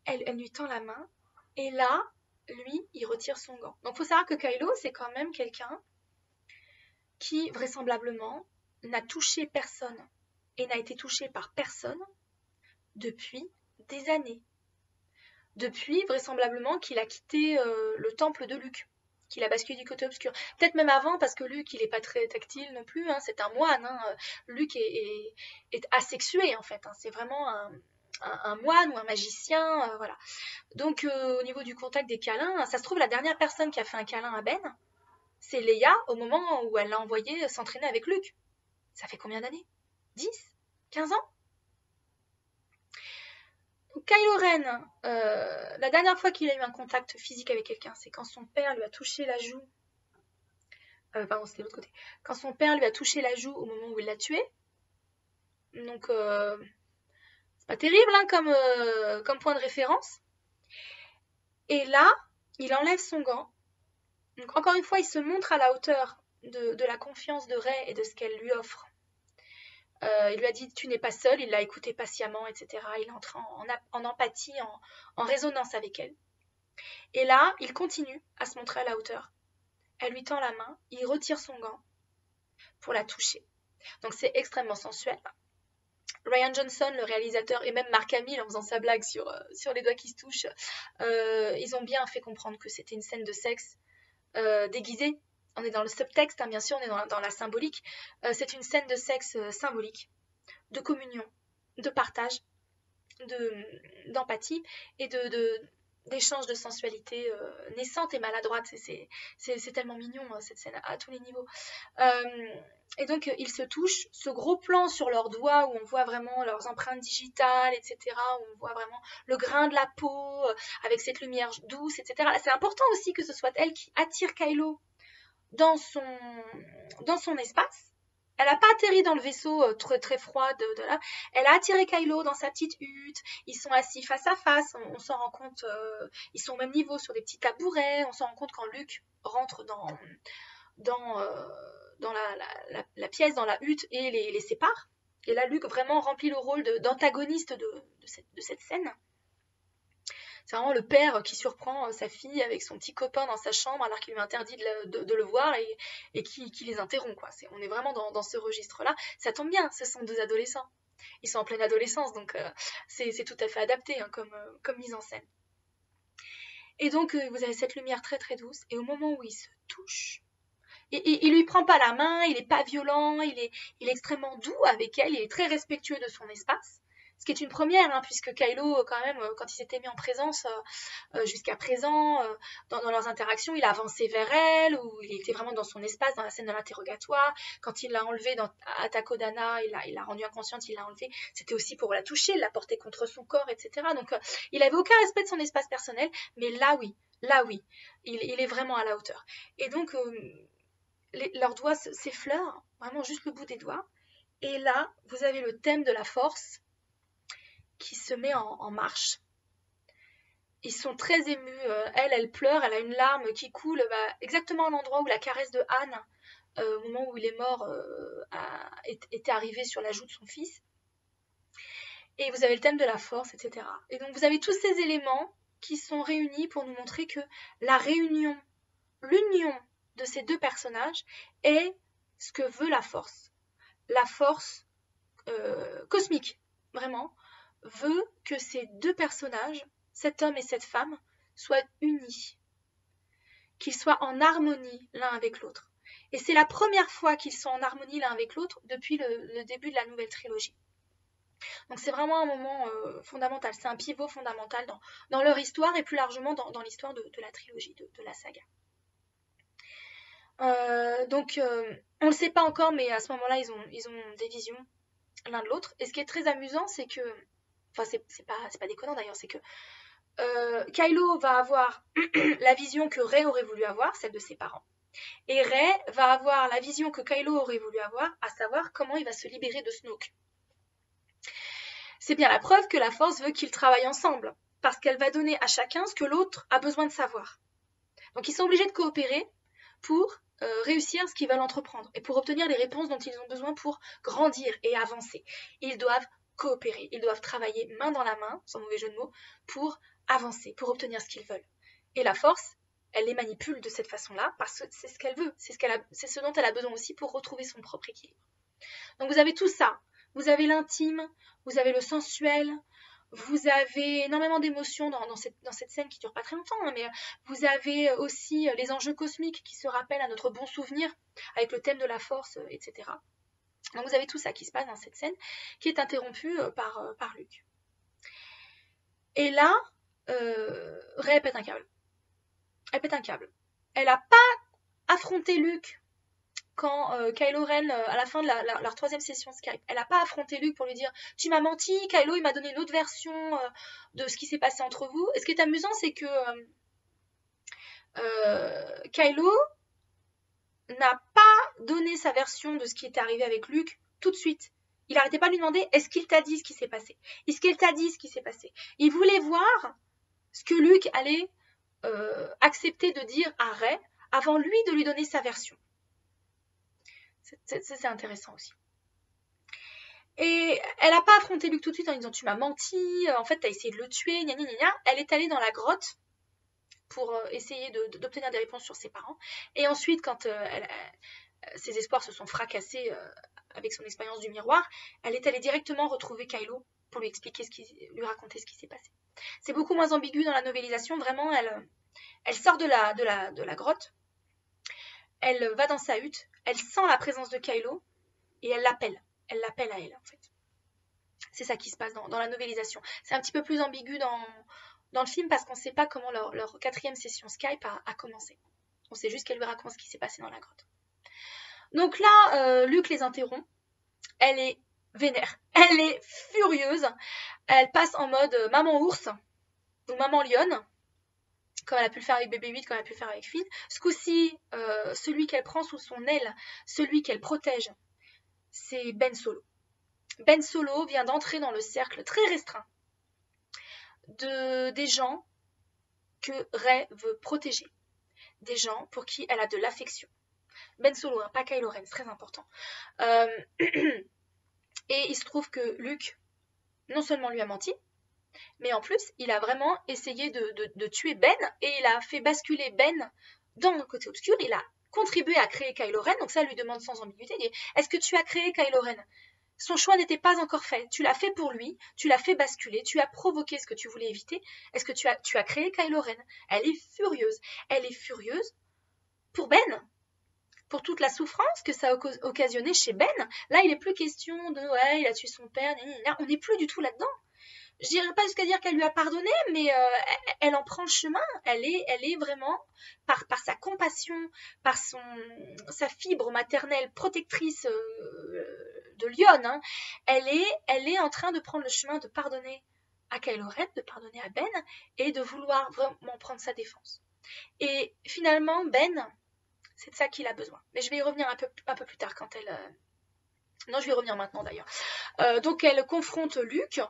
Elle lui tend la main, et là, lui, il retire son gant. Donc, il faut savoir que Kylo, c'est quand même quelqu'un qui, vraisemblablement, n'a touché personne et n'a été touché par personne depuis des années. Depuis, vraisemblablement, qu'il a quitté le temple de Luke, qu'il a basculé du côté obscur. Peut-être même avant, parce que Luke, il n'est pas très tactile non plus, hein, c'est un moine. Hein. Luke est asexué, en fait. Hein. C'est vraiment un moine ou un magicien, voilà. Donc, au niveau du contact des câlins, ça se trouve, la dernière personne qui a fait un câlin à Ben, c'est Leia au moment où elle l'a envoyé s'entraîner avec Luke. Ça fait combien d'années 10 15 ans Kylo Ren, la dernière fois qu'il a eu un contact physique avec quelqu'un, c'est quand son père lui a touché la joue. Pardon, c'était de l'autre côté. Quand son père lui a touché la joue au moment où il l'a tué. Donc, c'est pas terrible hein, comme point de référence. Et là, il enlève son gant. Donc, encore une fois, il se montre à la hauteur de la confiance de Rey et de ce qu'elle lui offre. Il lui a dit tu n'es pas seule, il l'a écoutée patiemment, etc. Il est entré en empathie, en résonance avec elle. Et là, il continue à se montrer à la hauteur. Elle lui tend la main, il retire son gant pour la toucher. Donc c'est extrêmement sensuel. Ryan Johnson, le réalisateur, et même Mark Hamill en faisant sa blague sur les doigts qui se touchent, ils ont bien fait comprendre que c'était une scène de sexe déguisée. On est dans le subtexte, hein, bien sûr, on est dans la symbolique. C'est une scène de sexe symbolique, de communion, de partage, d'empathie et d'échange de sensualité naissante et maladroite. C'est tellement mignon cette scène à tous les niveaux. Et donc ils se touchent, ce gros plan sur leurs doigts où on voit vraiment leurs empreintes digitales, etc., où on voit vraiment le grain de la peau avec cette lumière douce, etc. C'est important aussi que ce soit elle qui attire Kylo dans son espace. Elle n'a pas atterri dans le vaisseau très, très froid de là. Elle a attiré Kylo dans sa petite hutte. Ils sont assis face à face. On s'en rend compte. Ils sont au même niveau sur des petits tabourets. On s'en rend compte quand Luke rentre dans la pièce, dans la hutte et les sépare. Et là, Luke vraiment remplit le rôle d'antagoniste de cette scène. C'est vraiment le père qui surprend sa fille avec son petit copain dans sa chambre alors qu'il lui interdit de le voir et qui les interrompt, quoi. On est vraiment dans ce registre-là. Ça tombe bien, ce sont deux adolescents. Ils sont en pleine adolescence, donc c'est tout à fait adapté hein, comme mise en scène. Et donc, vous avez cette lumière très très douce, et au moment où ils se touchent, il lui prend pas la main, il est pas violent, il est extrêmement doux avec elle, il est très respectueux de son espace. Ce qui est une première, hein, puisque Kylo, quand même, quand il s'était mis en présence jusqu'à présent, dans leurs interactions, il a avancé vers elle, ou il était vraiment dans son espace, dans la scène de l'interrogatoire. Quand il l'a enlevée à Takodana, il l'a rendue inconsciente, il l'a enlevée. C'était aussi pour la toucher, la porter contre son corps, etc. Donc, il avait aucun respect de son espace personnel, mais là, oui, il est vraiment à la hauteur. Et donc, leurs doigts s'effleurent, vraiment juste le bout des doigts. Et là, vous avez le thème de la force qui se met en marche. Ils sont très émus. Elle pleure, elle a une larme qui coule exactement à l'endroit où la caresse de Anne, au moment où il est mort, était arrivée sur la joue de son fils. Et vous avez le thème de la force, etc. Et donc vous avez tous ces éléments qui sont réunis pour nous montrer que la réunion, l'union de ces deux personnages est ce que veut la force. La force cosmique, vraiment, veut que ces deux personnages, cet homme et cette femme, soient unis, qu'ils soient en harmonie l'un avec l'autre. Et c'est la première fois qu'ils sont en harmonie l'un avec l'autre depuis le début de la nouvelle trilogie. Donc c'est vraiment un moment fondamental, c'est un pivot fondamental dans leur histoire et plus largement dans l'histoire de la trilogie, de la saga. Donc on ne le sait pas encore, mais à ce moment-là, ils ont des visions l'un de l'autre. Et ce qui est très amusant, c'est que, enfin c'est pas déconnant d'ailleurs, c'est que Kylo va avoir la vision que Rey aurait voulu avoir, celle de ses parents. Et Rey va avoir la vision que Kylo aurait voulu avoir, à savoir comment il va se libérer de Snoke. C'est bien la preuve que la Force veut qu'ils travaillent ensemble, parce qu'elle va donner à chacun ce que l'autre a besoin de savoir. Donc ils sont obligés de coopérer pour réussir ce qu'ils veulent entreprendre et pour obtenir les réponses dont ils ont besoin pour grandir et avancer. Ils doivent coopérer, ils doivent travailler main dans la main, sans mauvais jeu de mots, pour avancer, pour obtenir ce qu'ils veulent. Et la Force, elle les manipule de cette façon-là parce que c'est ce qu'elle veut, c'est ce dont elle a besoin aussi pour retrouver son propre équilibre. Donc vous avez tout ça, vous avez l'intime, vous avez le sensuel, vous avez énormément d'émotions dans cette scène qui ne dure pas très longtemps, hein, mais vous avez aussi les enjeux cosmiques qui se rappellent à notre bon souvenir avec le thème de la force, etc. Donc vous avez tout ça qui se passe dans cette scène qui est interrompue par Luke. Et là, Rey pète un câble. Elle pète un câble. Elle n'a pas affronté Luke quand Kylo Ren, à la fin de leur troisième session Skype, elle n'a pas affronté Luke pour lui dire « Tu m'as menti, Kylo, il m'a donné une autre version de ce qui s'est passé entre vous. » Et ce qui est amusant, c'est que Kylo n'a pas donné sa version de ce qui était arrivé avec Luke tout de suite. Il n'arrêtait pas de lui demander « Est-ce qu'il t'a dit ce qui s'est passé ? Est-ce qu'il t'a dit ce qui s'est passé ?» Il voulait voir ce que Luke allait accepter de dire à Rey avant lui de lui donner sa version. C'est intéressant aussi. Et elle n'a pas affronté Luke tout de suite en disant tu m'as menti, en fait tu as essayé de le tuer, gna gna gna gna. Elle est allée dans la grotte pour essayer d'obtenir des réponses sur ses parents. Et ensuite, quand ses espoirs se sont fracassés avec son expérience du miroir, elle est allée directement retrouver Kylo pour lui expliquer lui raconter ce qui s'est passé. C'est beaucoup moins ambigu dans la novélisation, vraiment, elle sort de la grotte, elle va dans sa hutte, elle sent la présence de Kylo et elle l'appelle à elle en fait. C'est ça qui se passe dans la novélisation. C'est un petit peu plus ambigu dans le film parce qu'on ne sait pas comment leur 4e session Skype a commencé. On sait juste qu'elle lui raconte ce qui s'est passé dans la grotte. Donc là, Luke les interrompt. Elle est vénère. Elle est furieuse. Elle passe en mode maman ours ou maman lionne, comme elle a pu le faire avec Bébé 8, comme elle a pu le faire avec Finn. Ce coup-ci, celui qu'elle prend sous son aile, celui qu'elle protège, c'est Ben Solo. Ben Solo vient d'entrer dans le cercle très restreint des gens que Rey veut protéger. Des gens pour qui elle a de l'affection. Ben Solo, hein, pas Kylo Ren, c'est très important. Et il se trouve que Luke, non seulement lui a menti, mais en plus, il a vraiment essayé de tuer Ben, et il a fait basculer Ben dans le côté obscur. Il a contribué à créer Kylo Ren, donc ça lui demande sans ambiguïté, est-ce que tu as créé Kylo Ren? Son choix n'était pas encore fait. Tu l'as fait pour lui, tu l'as fait basculer, tu as provoqué ce que tu voulais éviter. Est-ce que tu as créé Kylo Ren? Elle est furieuse. Elle est furieuse pour Ben, pour toute la souffrance que ça a occasionné chez Ben. Là, il n'est plus question de ouais, il a tué son père. On n'est plus du tout là-dedans. Je dirais pas jusqu'à dire qu'elle lui a pardonné, mais elle en prend le chemin. Elle est vraiment, par sa compassion, par sa fibre maternelle protectrice de lionne, hein, elle est en train de prendre le chemin de pardonner à Kylo Ren, de pardonner à Ben, et de vouloir vraiment prendre sa défense. Et finalement, Ben, c'est de ça qu'il a besoin. Mais je vais y revenir un peu plus tard quand elle... Non, je vais y revenir maintenant d'ailleurs. Donc elle confronte Luke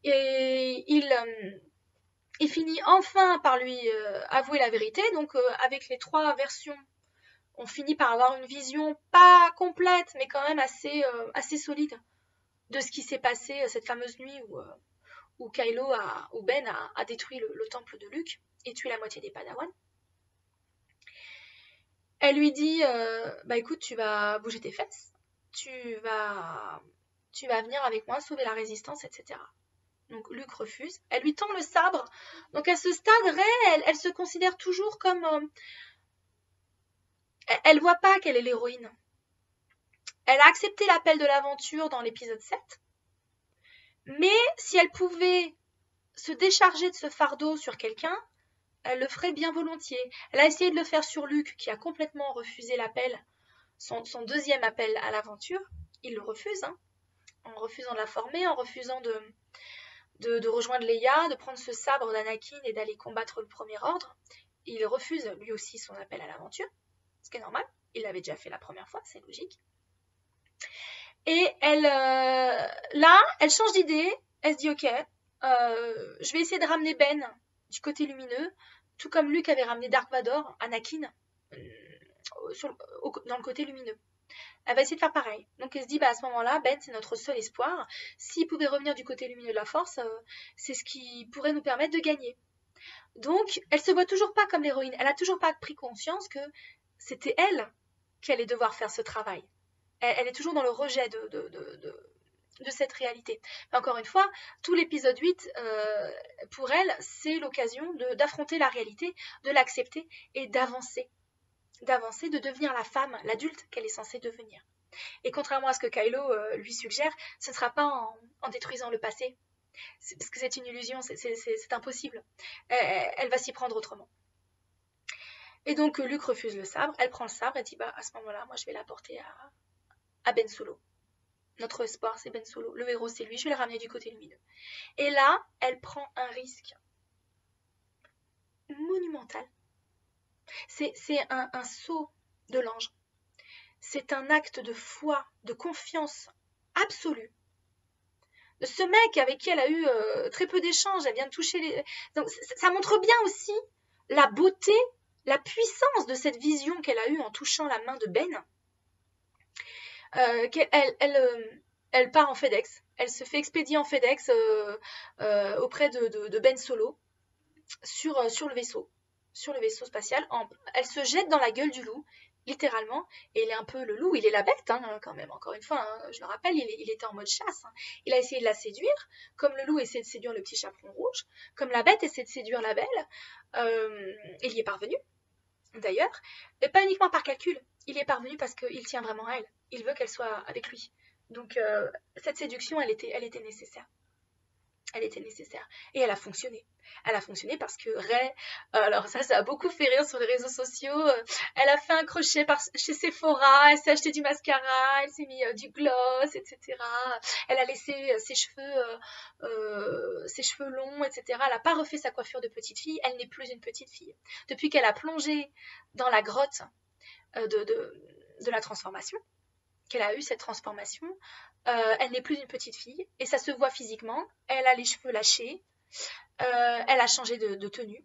et il finit enfin par lui avouer la vérité. Donc avec les 3 versions, on finit par avoir une vision pas complète, mais quand même assez solide de ce qui s'est passé cette fameuse nuit où Ben a détruit le temple de Luke et tué la moitié des Padawans. Elle lui dit, bah écoute, tu vas bouger tes fesses, tu vas venir avec moi sauver la résistance, etc. Donc Luke refuse. Elle lui tend le sabre. Donc à ce stade, Rey, elle se considère toujours comme... elle voit pas qu'elle est l'héroïne. Elle a accepté l'appel de l'aventure dans l'épisode 7. Mais si elle pouvait se décharger de ce fardeau sur quelqu'un, elle le ferait bien volontiers. Elle a essayé de le faire sur Luke, qui a complètement refusé l'appel, son 2e appel à l'aventure. Il le refuse, hein, en refusant de la former, en refusant de rejoindre Leia, de prendre ce sabre d'Anakin et d'aller combattre le Premier Ordre. Il refuse lui aussi son appel à l'aventure, ce qui est normal. Il l'avait déjà fait la première fois, c'est logique. Et là, elle change d'idée. Elle se dit, ok, je vais essayer de ramener Ben du côté lumineux, tout comme Luke avait ramené Dark Vador, Anakin, dans le côté lumineux. Elle va essayer de faire pareil. Donc elle se dit, bah à ce moment-là, Ben, c'est notre seul espoir. S'il pouvait revenir du côté lumineux de la Force, c'est ce qui pourrait nous permettre de gagner. Donc, elle se voit toujours pas comme l'héroïne. Elle a toujours pas pris conscience que c'était elle qui allait devoir faire ce travail. Elle est toujours dans le rejet de cette réalité. Mais encore une fois, tout l'épisode 8, pour elle, c'est l'occasion d'affronter la réalité, de l'accepter et d'avancer, de devenir la femme, l'adulte qu'elle est censée devenir. Et contrairement à ce que Kylo lui suggère, ce ne sera pas en détruisant le passé, parce que c'est une illusion, c'est impossible. Elle va s'y prendre autrement. Et donc Luke refuse le sabre, elle prend le sabre et dit, bah à ce moment-là, moi je vais l'apporter à Ben Solo. Notre espoir, c'est Ben Solo. Le héros, c'est lui. Je vais le ramener du côté lumineux. Et là, elle prend un risque monumental. C'est un saut de l'ange. C'est un acte de foi, de confiance absolue. De ce mec avec qui elle a eu très peu d'échanges, elle vient de toucher les... Donc, ça montre bien aussi la beauté, la puissance de cette vision qu'elle a eue en touchant la main de Ben. Elle part en FedEx. Elle se fait expédier en FedEx auprès de Ben Solo sur le vaisseau spatial. Elle se jette dans la gueule du loup, littéralement, et il est un peu le loup, il est la bête, hein, quand même, encore une fois, hein, je le rappelle, il était en mode chasse, hein. Il a essayé de la séduire, comme le loup essaie de séduire le petit chaperon rouge, comme la bête essaie de séduire la belle, il y est parvenu, d'ailleurs, et pas uniquement par calcul, il y est parvenu parce qu'il tient vraiment à elle, il veut qu'elle soit avec lui. Donc cette séduction, elle était nécessaire. Elle était nécessaire. Et elle a fonctionné. Elle a fonctionné parce que Ray, alors ça a beaucoup fait rire sur les réseaux sociaux. Elle a fait un crochet chez Sephora, elle s'est acheté du mascara, elle s'est mis du gloss, etc. Elle a laissé ses cheveux longs, etc. Elle n'a pas refait sa coiffure de petite fille. Elle n'est plus une petite fille. Depuis qu'elle a plongé dans la grotte de la transformation, qu'elle a eu cette transformation, elle n'est plus une petite fille et ça se voit physiquement. Elle a les cheveux lâchés, elle a changé de tenue,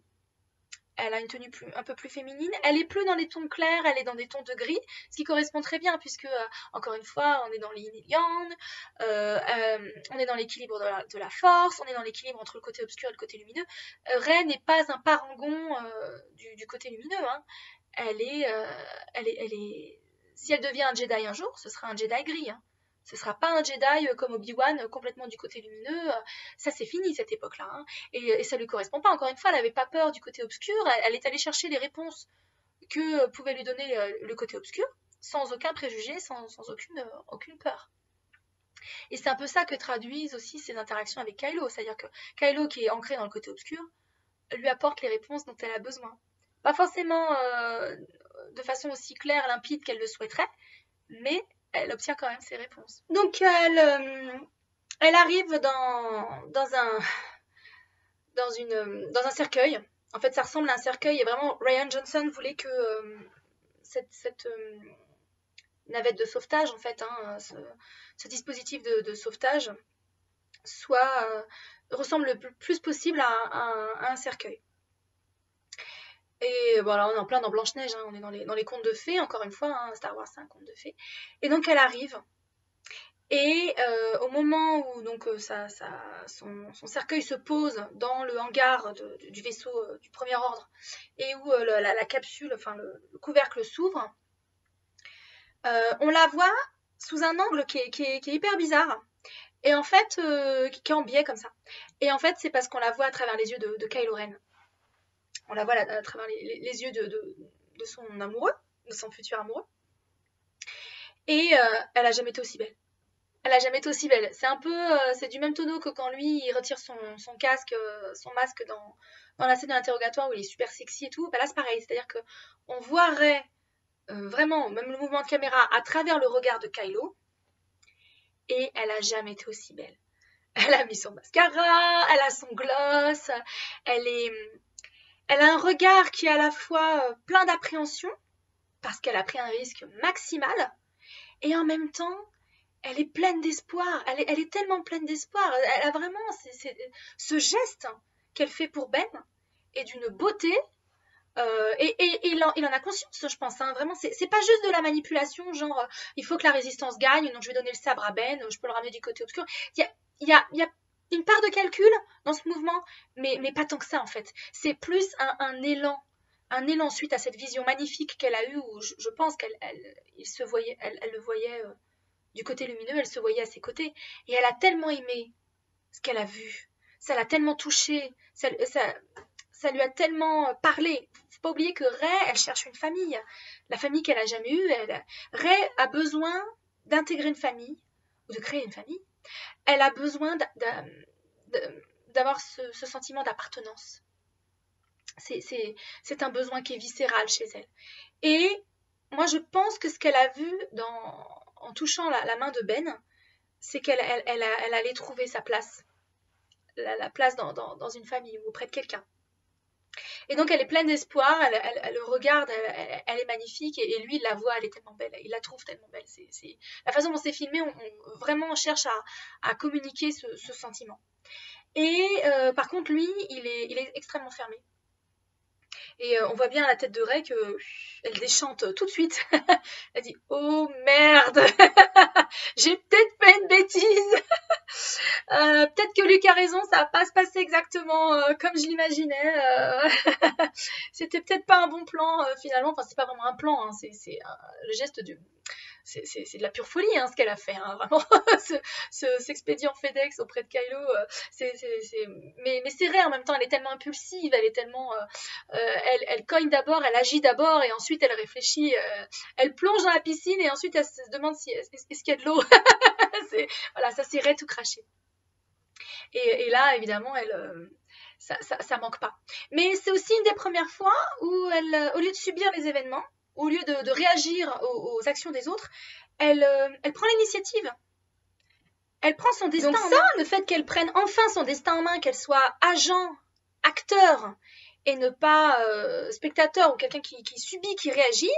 elle a une tenue un peu plus féminine, elle est plus dans les tons clairs, elle est dans des tons de gris, ce qui correspond très bien puisque encore une fois on est dans l'yin et yang, on est dans l'équilibre de la force, on est dans l'équilibre entre le côté obscur et le côté lumineux. Rey n'est pas un parangon du côté lumineux, hein. Elle est si elle devient un Jedi un jour, ce sera un Jedi gris, hein. Ce sera pas un Jedi comme Obi-Wan complètement du côté lumineux. Ça c'est fini cette époque-là, hein. Et ça lui correspond pas. Encore une fois, elle avait pas peur du côté obscur. Elle est allée chercher les réponses que pouvait lui donner le côté obscur, sans aucun préjugé, sans aucune peur. Et c'est un peu ça que traduisent aussi ses interactions avec Kylo. C'est-à-dire que Kylo, qui est ancré dans le côté obscur, lui apporte les réponses dont elle a besoin. Pas forcément de façon aussi claire, limpide qu'elle le souhaiterait, mais elle obtient quand même ses réponses. Donc elle arrive dans un cercueil. En fait, ça ressemble à un cercueil et vraiment Rian Johnson voulait que cette navette de sauvetage, en fait, hein, ce dispositif de sauvetage ressemble le plus possible à un cercueil. Et voilà, on est en plein dans Blanche-Neige, hein, on est dans les contes de fées, encore une fois, hein, Star Wars c'est un conte de fées. Et donc elle arrive, et au moment où donc, son cercueil se pose dans le hangar du vaisseau du premier ordre, et où la capsule, enfin le couvercle s'ouvre, on la voit sous un angle qui est hyper bizarre, et en fait, qui est en biais comme ça. Et en fait, c'est parce qu'on la voit à travers les yeux de Kylo Ren. On la voit à travers les yeux de son amoureux, de son futur amoureux. Et elle a jamais été aussi belle. Elle a jamais été aussi belle. C'est un peu, c'est du même tonneau que quand lui, il retire son casque, son masque dans la scène de l'interrogatoire où il est super sexy et tout. Bah là, c'est pareil. C'est-à-dire que on voit Rey, vraiment, même le mouvement de caméra, à travers le regard de Kylo. Et elle a jamais été aussi belle. Elle a mis son mascara, elle a son gloss, elle a un regard qui est à la fois plein d'appréhension, parce qu'elle a pris un risque maximal, et en même temps, elle est pleine d'espoir. Elle est tellement pleine d'espoir. Elle a vraiment ce geste qu'elle fait pour Ben est d'une beauté. Et il en a conscience, je pense. Hein, vraiment, c'est pas juste de la manipulation, genre il faut que la résistance gagne, donc je vais donner le sabre à Ben, je peux le ramener du côté obscur. Il y a une part de calcul dans ce mouvement, mais pas tant que ça en fait. C'est plus un élan suite à cette vision magnifique qu'elle a eue, où je pense qu'elle le voyait du côté lumineux, elle se voyait à ses côtés. Et elle a tellement aimé ce qu'elle a vu, ça l'a tellement touchée, ça lui a tellement parlé. Faut pas oublier que Rey, elle cherche une famille, la famille qu'elle a jamais eue. Rey a besoin d'intégrer une famille, ou de créer une famille. Elle a besoin d'avoir ce sentiment d'appartenance. C'est un besoin qui est viscéral chez elle. Et moi, je pense que ce qu'elle a vu en touchant la main de Ben, c'est qu'elle allait trouver sa place. La place dans une famille ou auprès de quelqu'un. Et donc elle est pleine d'espoir, elle le regarde, elle est magnifique, et lui il la voit, elle est tellement belle, il la trouve tellement belle. C'est la façon dont c'est filmé, vraiment on cherche à communiquer ce sentiment. Et par contre lui, il est extrêmement fermé. Et on voit bien à la tête de Ray qu'elle déchante tout de suite. Elle dit « Oh merde, j'ai peut-être fait une bêtise. Peut-être que Luc a raison, ça va pas se passer exactement comme je l'imaginais. C'était peut-être pas un bon plan finalement. Enfin, c'est pas vraiment un plan, hein, c'est le geste du... C'est de la pure folie ce qu'elle a fait, vraiment. S'expédier en FedEx auprès de Kylo, mais c'est vrai en même temps, elle est tellement impulsive, elle est tellement, elle cogne d'abord, elle agit d'abord et ensuite elle réfléchit, elle plonge dans la piscine et ensuite elle se demande si est-ce qu'il y a de l'eau. Voilà, ça s'irait tout cracher. Et là, évidemment, ça manque pas. Mais c'est aussi une des premières fois où elle, au lieu de subir les événements, au lieu de réagir aux actions des autres, elle prend l'initiative. Elle prend son destin en main. Le fait qu'elle prenne enfin son destin en main, qu'elle soit agent, acteur, et ne pas spectateur ou quelqu'un qui subit, qui réagit,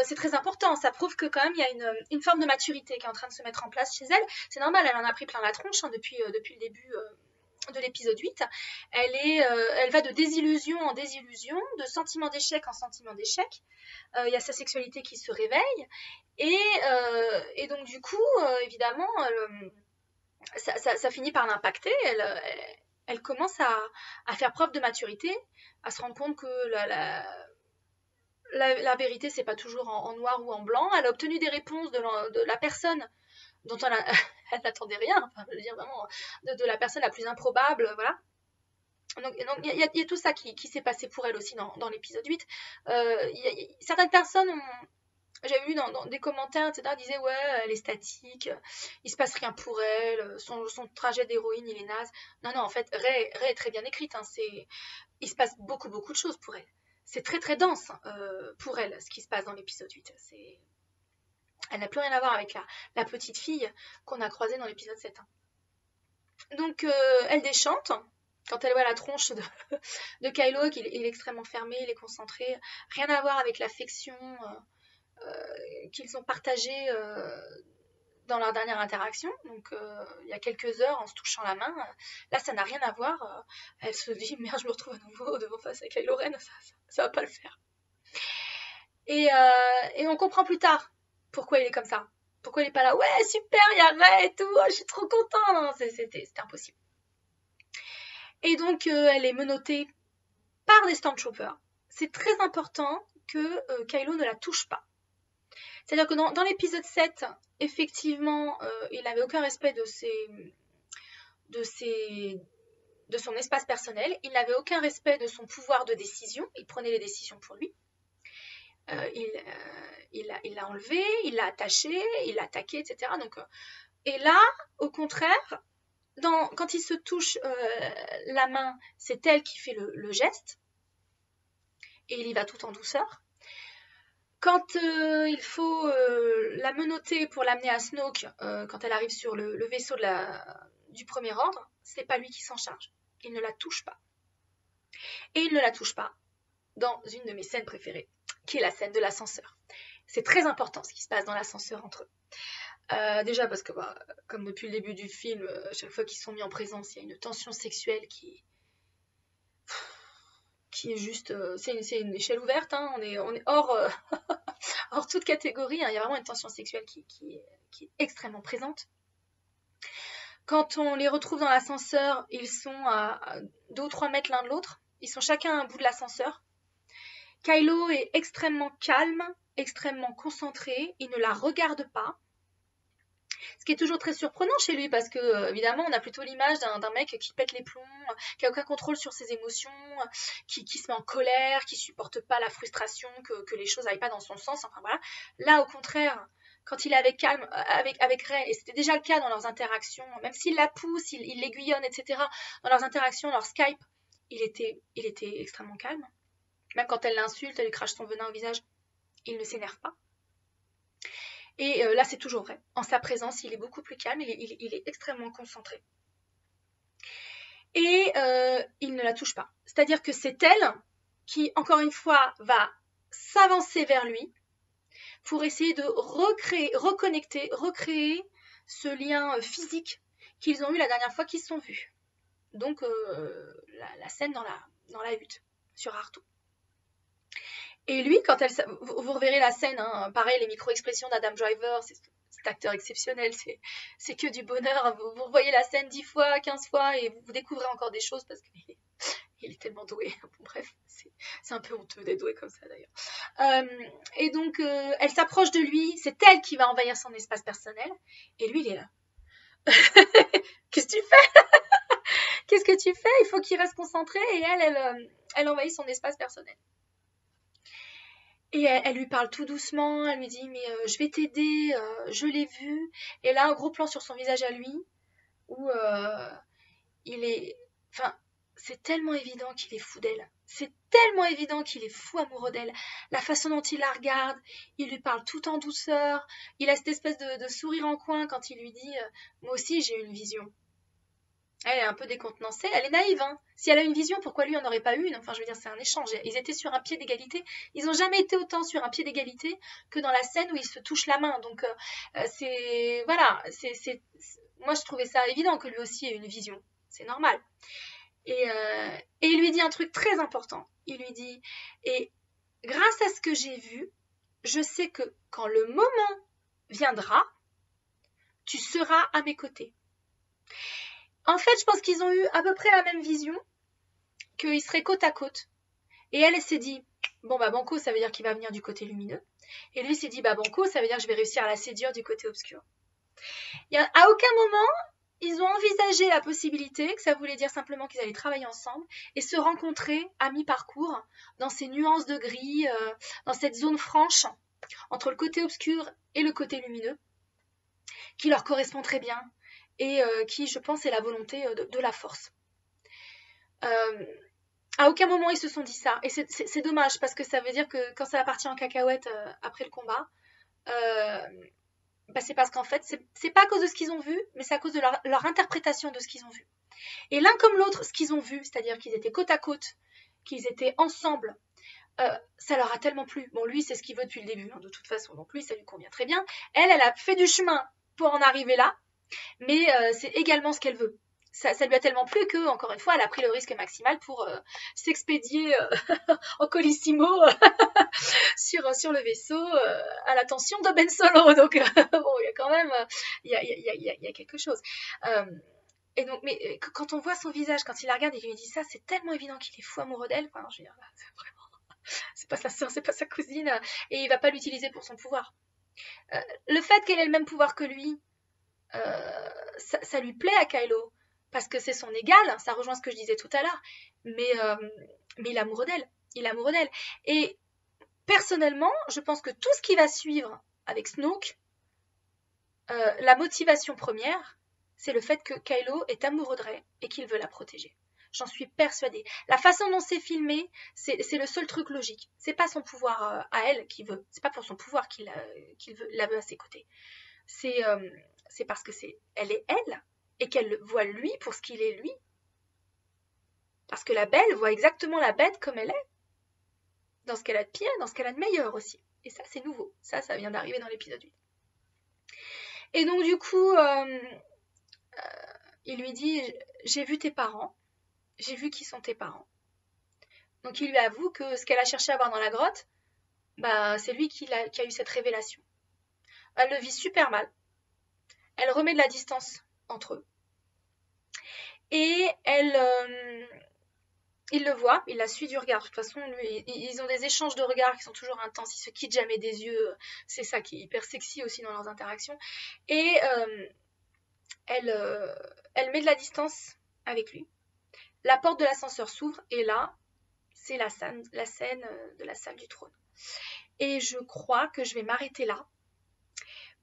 c'est très important. Ça prouve que quand même il y a une forme de maturité qui est en train de se mettre en place chez elle. C'est normal, elle en a pris plein la tronche depuis le début de l'épisode 8. Elle va de désillusion en désillusion, de sentiment d'échec en sentiment d'échec. Il y a sa sexualité qui se réveille. Et donc du coup, évidemment, ça finit par l'impacter. Elle commence à faire preuve de maturité, à se rendre compte que la vérité, c'est pas toujours en noir ou en blanc. Elle a obtenu des réponses de la personne dont elle n'attendait rien, enfin, je veux dire vraiment, de la personne la plus improbable, voilà. Donc il y a tout ça qui s'est passé pour elle aussi dans l'épisode 8. Certaines personnes j'avais vu dans des commentaires, etc., disaient ouais, elle est statique, il se passe rien pour elle, son trajet d'héroïne, il est naze. Non, en fait, Ray est très bien écrite, il se passe beaucoup de choses pour elle. C'est très très dense pour elle, ce qui se passe dans l'épisode 8. Elle n'a plus rien à voir avec la petite fille qu'on a croisée dans l'épisode 7. Donc elle déchante quand elle voit la tronche de Kylo, qu'il est extrêmement fermé, il est concentré. Rien à voir avec l'affection qu'ils ont partagée dans leur dernière interaction. Donc il y a quelques heures en se touchant la main. Là, ça n'a rien à voir. Elle se dit merde, je me retrouve à nouveau devant face à Kylo Ren, ça va pas le faire. Et on comprend plus tard pourquoi il est comme ça. Pourquoi il est pas là, ouais, super, il y a Ray et tout, je suis trop content. Non, c'était impossible. Et donc, elle est menottée par des Stormtroopers. C'est très important que Kylo ne la touche pas. C'est-à-dire que dans l'épisode 7, effectivement, il n'avait aucun respect de son espace personnel. Il n'avait aucun respect de son pouvoir de décision. Il prenait les décisions pour lui. Il l'a enlevé, il l'a attaché, il l'a attaqué, etc. Donc, et là, au contraire, quand il se touche la main, c'est elle qui fait le geste. Et il y va tout en douceur. Quand il faut la menotter pour l'amener à Snoke, quand elle arrive sur le vaisseau du premier ordre, c'est pas lui qui s'en charge. Il ne la touche pas. Et il ne la touche pas dans une de mes scènes préférées, qui est la scène de l'ascenseur. C'est très important ce qui se passe dans l'ascenseur entre eux. Déjà parce que, comme depuis le début du film, chaque fois qu'ils sont mis en présence, il y a une tension sexuelle qui est juste... c'est une échelle ouverte, on est hors, hors toute catégorie, il y a vraiment une tension sexuelle qui est extrêmement présente. Quand on les retrouve dans l'ascenseur, ils sont à 2 ou 3 mètres l'un de l'autre. Ils sont chacun à un bout de l'ascenseur. Kylo est extrêmement calme, extrêmement concentré. Il ne la regarde pas. Ce qui est toujours très surprenant chez lui parce que, évidemment, on a plutôt l'image d'un mec qui pète les plombs, qui n'a aucun contrôle sur ses émotions, qui se met en colère, qui supporte pas la frustration, que les choses n'aillent pas dans son sens. Enfin voilà. Là, au contraire, quand il est avec Rey, et c'était déjà le cas dans leurs interactions, même s'il la pousse, il l'aiguillonne, etc., dans leurs interactions, leur Skype, il était extrêmement calme. Même quand elle l'insulte, elle lui crache son venin au visage, il ne s'énerve pas. Et là, c'est toujours vrai. En sa présence, il est beaucoup plus calme, il est extrêmement concentré. Et il ne la touche pas. C'est-à-dire que c'est elle qui, encore une fois, va s'avancer vers lui pour essayer de recréer ce lien physique qu'ils ont eu la dernière fois qu'ils se sont vus. Donc, la scène dans la hutte, sur Artoo. Et lui, quand vous reverrez la scène, hein, pareil, les micro-expressions d'Adam Driver, cet acteur exceptionnel, c'est que du bonheur. Vous voyez la scène 10 fois, 15 fois, et vous découvrez encore des choses parce qu'il est tellement doué. Bon, bref, c'est un peu honteux d'être doué comme ça d'ailleurs. Et donc, elle s'approche de lui, c'est elle qui va envahir son espace personnel, et lui, il est là. Qu'est-ce que tu fais? Qu'est-ce que tu fais? Il faut qu'il reste concentré, et elle envahit son espace personnel. Et elle lui parle tout doucement, elle lui dit mais je vais t'aider, je l'ai vu. Et là, un gros plan sur son visage à lui, où il est... Enfin, c'est tellement évident qu'il est fou d'elle. C'est tellement évident qu'il est fou amoureux d'elle. La façon dont il la regarde, il lui parle tout en douceur. Il a cette espèce de sourire en coin quand il lui dit moi aussi j'ai une vision. Elle est un peu décontenancée, elle est naïve, hein. Si elle a une vision, pourquoi lui en aurait pas une? Enfin, je veux dire, c'est un échange. Ils étaient sur un pied d'égalité. Ils n'ont jamais été autant sur un pied d'égalité que dans la scène où ils se touchent la main. Donc, c'est... Voilà, moi, je trouvais ça évident que lui aussi ait une vision. C'est normal. Et il lui dit un truc très important. Il lui dit, et grâce à ce que j'ai vu, je sais que quand le moment viendra, tu seras à mes côtés. En fait, je pense qu'ils ont eu à peu près la même vision, qu'ils seraient côte à côte. Et elle s'est dit, bon bah banco, ça veut dire qu'il va venir du côté lumineux. Et lui s'est dit, bah banco, ça veut dire que je vais réussir à la séduire du côté obscur. À aucun moment, ils ont envisagé la possibilité, que ça voulait dire simplement qu'ils allaient travailler ensemble et se rencontrer à mi-parcours, dans ces nuances de gris, dans cette zone franche, entre le côté obscur et le côté lumineux, qui leur correspond très bien et qui, je pense, est la volonté de la force. À aucun moment ils se sont dit ça. Et c'est dommage parce que ça veut dire que quand ça va partir en cacahuète après le combat, bah c'est parce qu'en fait, c'est pas à cause de ce qu'ils ont vu, mais c'est à cause de leur interprétation de ce qu'ils ont vu. Et l'un comme l'autre, ce qu'ils ont vu, c'est-à-dire qu'ils étaient côte à côte, qu'ils étaient ensemble, ça leur a tellement plu. Bon, lui, c'est ce qu'il veut depuis le début, hein, de toute façon. Donc lui, ça lui convient très bien. Elle a fait du chemin pour en arriver là, mais c'est également ce qu'elle veut. Ça lui a tellement plu que, encore une fois, elle a pris le risque maximal pour s'expédier en colissimo sur le vaisseau à l'attention de Ben Solo. Donc, bon, il y a quand même il y a quelque chose. Et donc, mais quand on voit son visage, quand il la regarde et qu'il lui dit ça, c'est tellement évident qu'il est fou amoureux d'elle. Enfin, je veux dire, c'est vraiment, c'est pas sa sœur, c'est pas sa cousine, et il va pas l'utiliser pour son pouvoir. Le fait qu'elle ait le même pouvoir que lui, ça lui plaît à Kylo parce que c'est son égal, ça rejoint ce que je disais tout à l'heure, mais il est amoureux d'elle, et personnellement je pense que tout ce qui va suivre avec Snoke, la motivation première, c'est le fait que Kylo est amoureux de Rey et qu'il veut la protéger. J'en suis persuadée. La façon dont c'est filmé, c'est le seul truc logique. C'est pas son pouvoir à elle qu'il veut. C'est pas pour son pouvoir qu'il la veut à ses côtés. C'est parce que elle est elle et qu'elle voit lui pour ce qu'il est lui. Parce que la belle voit exactement la bête comme elle est, dans ce qu'elle a de pire, dans ce qu'elle a de meilleur aussi. Et ça, c'est nouveau. Ça vient d'arriver dans l'épisode 8. Et donc, du coup, il lui dit, j'ai vu tes parents, j'ai vu qui sont tes parents. Donc, il lui avoue que ce qu'elle a cherché à voir dans la grotte, bah, c'est lui qui a eu cette révélation. Elle le vit super mal. Elle remet de la distance entre eux. Et il le voit, il la suit du regard. De toute façon, lui, ils ont des échanges de regards qui sont toujours intenses. Ils se quittent jamais des yeux. C'est ça qui est hyper sexy aussi dans leurs interactions. Et elle met de la distance avec lui. La porte de l'ascenseur s'ouvre et là, c'est la scène de la salle du trône. Et je crois que je vais m'arrêter là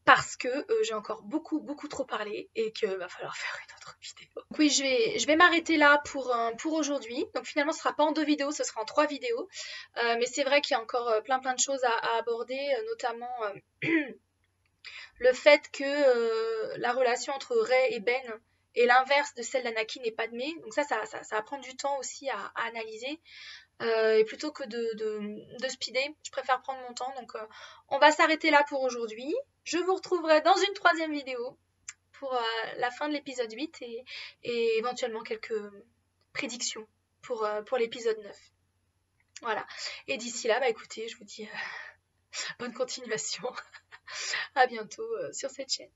parce que j'ai encore beaucoup trop parlé et qu'il va falloir faire une autre vidéo. Donc oui, je vais m'arrêter là pour aujourd'hui. Donc finalement, ce ne sera pas en 2 vidéos, ce sera en 3 vidéos. Mais c'est vrai qu'il y a encore plein de choses à aborder, notamment le fait que la relation entre Rey et Ben est l'inverse de celle d'Anakin et Padmé. Donc ça va prendre du temps aussi à analyser. Et plutôt que de speeder, je préfère prendre mon temps. Donc on va s'arrêter là pour aujourd'hui. Je vous retrouverai dans une 3e vidéo pour la fin de l'épisode 8 et éventuellement quelques prédictions pour l'épisode 9. Voilà. Et d'ici là, bah écoutez, je vous dis bonne continuation. À bientôt sur cette chaîne.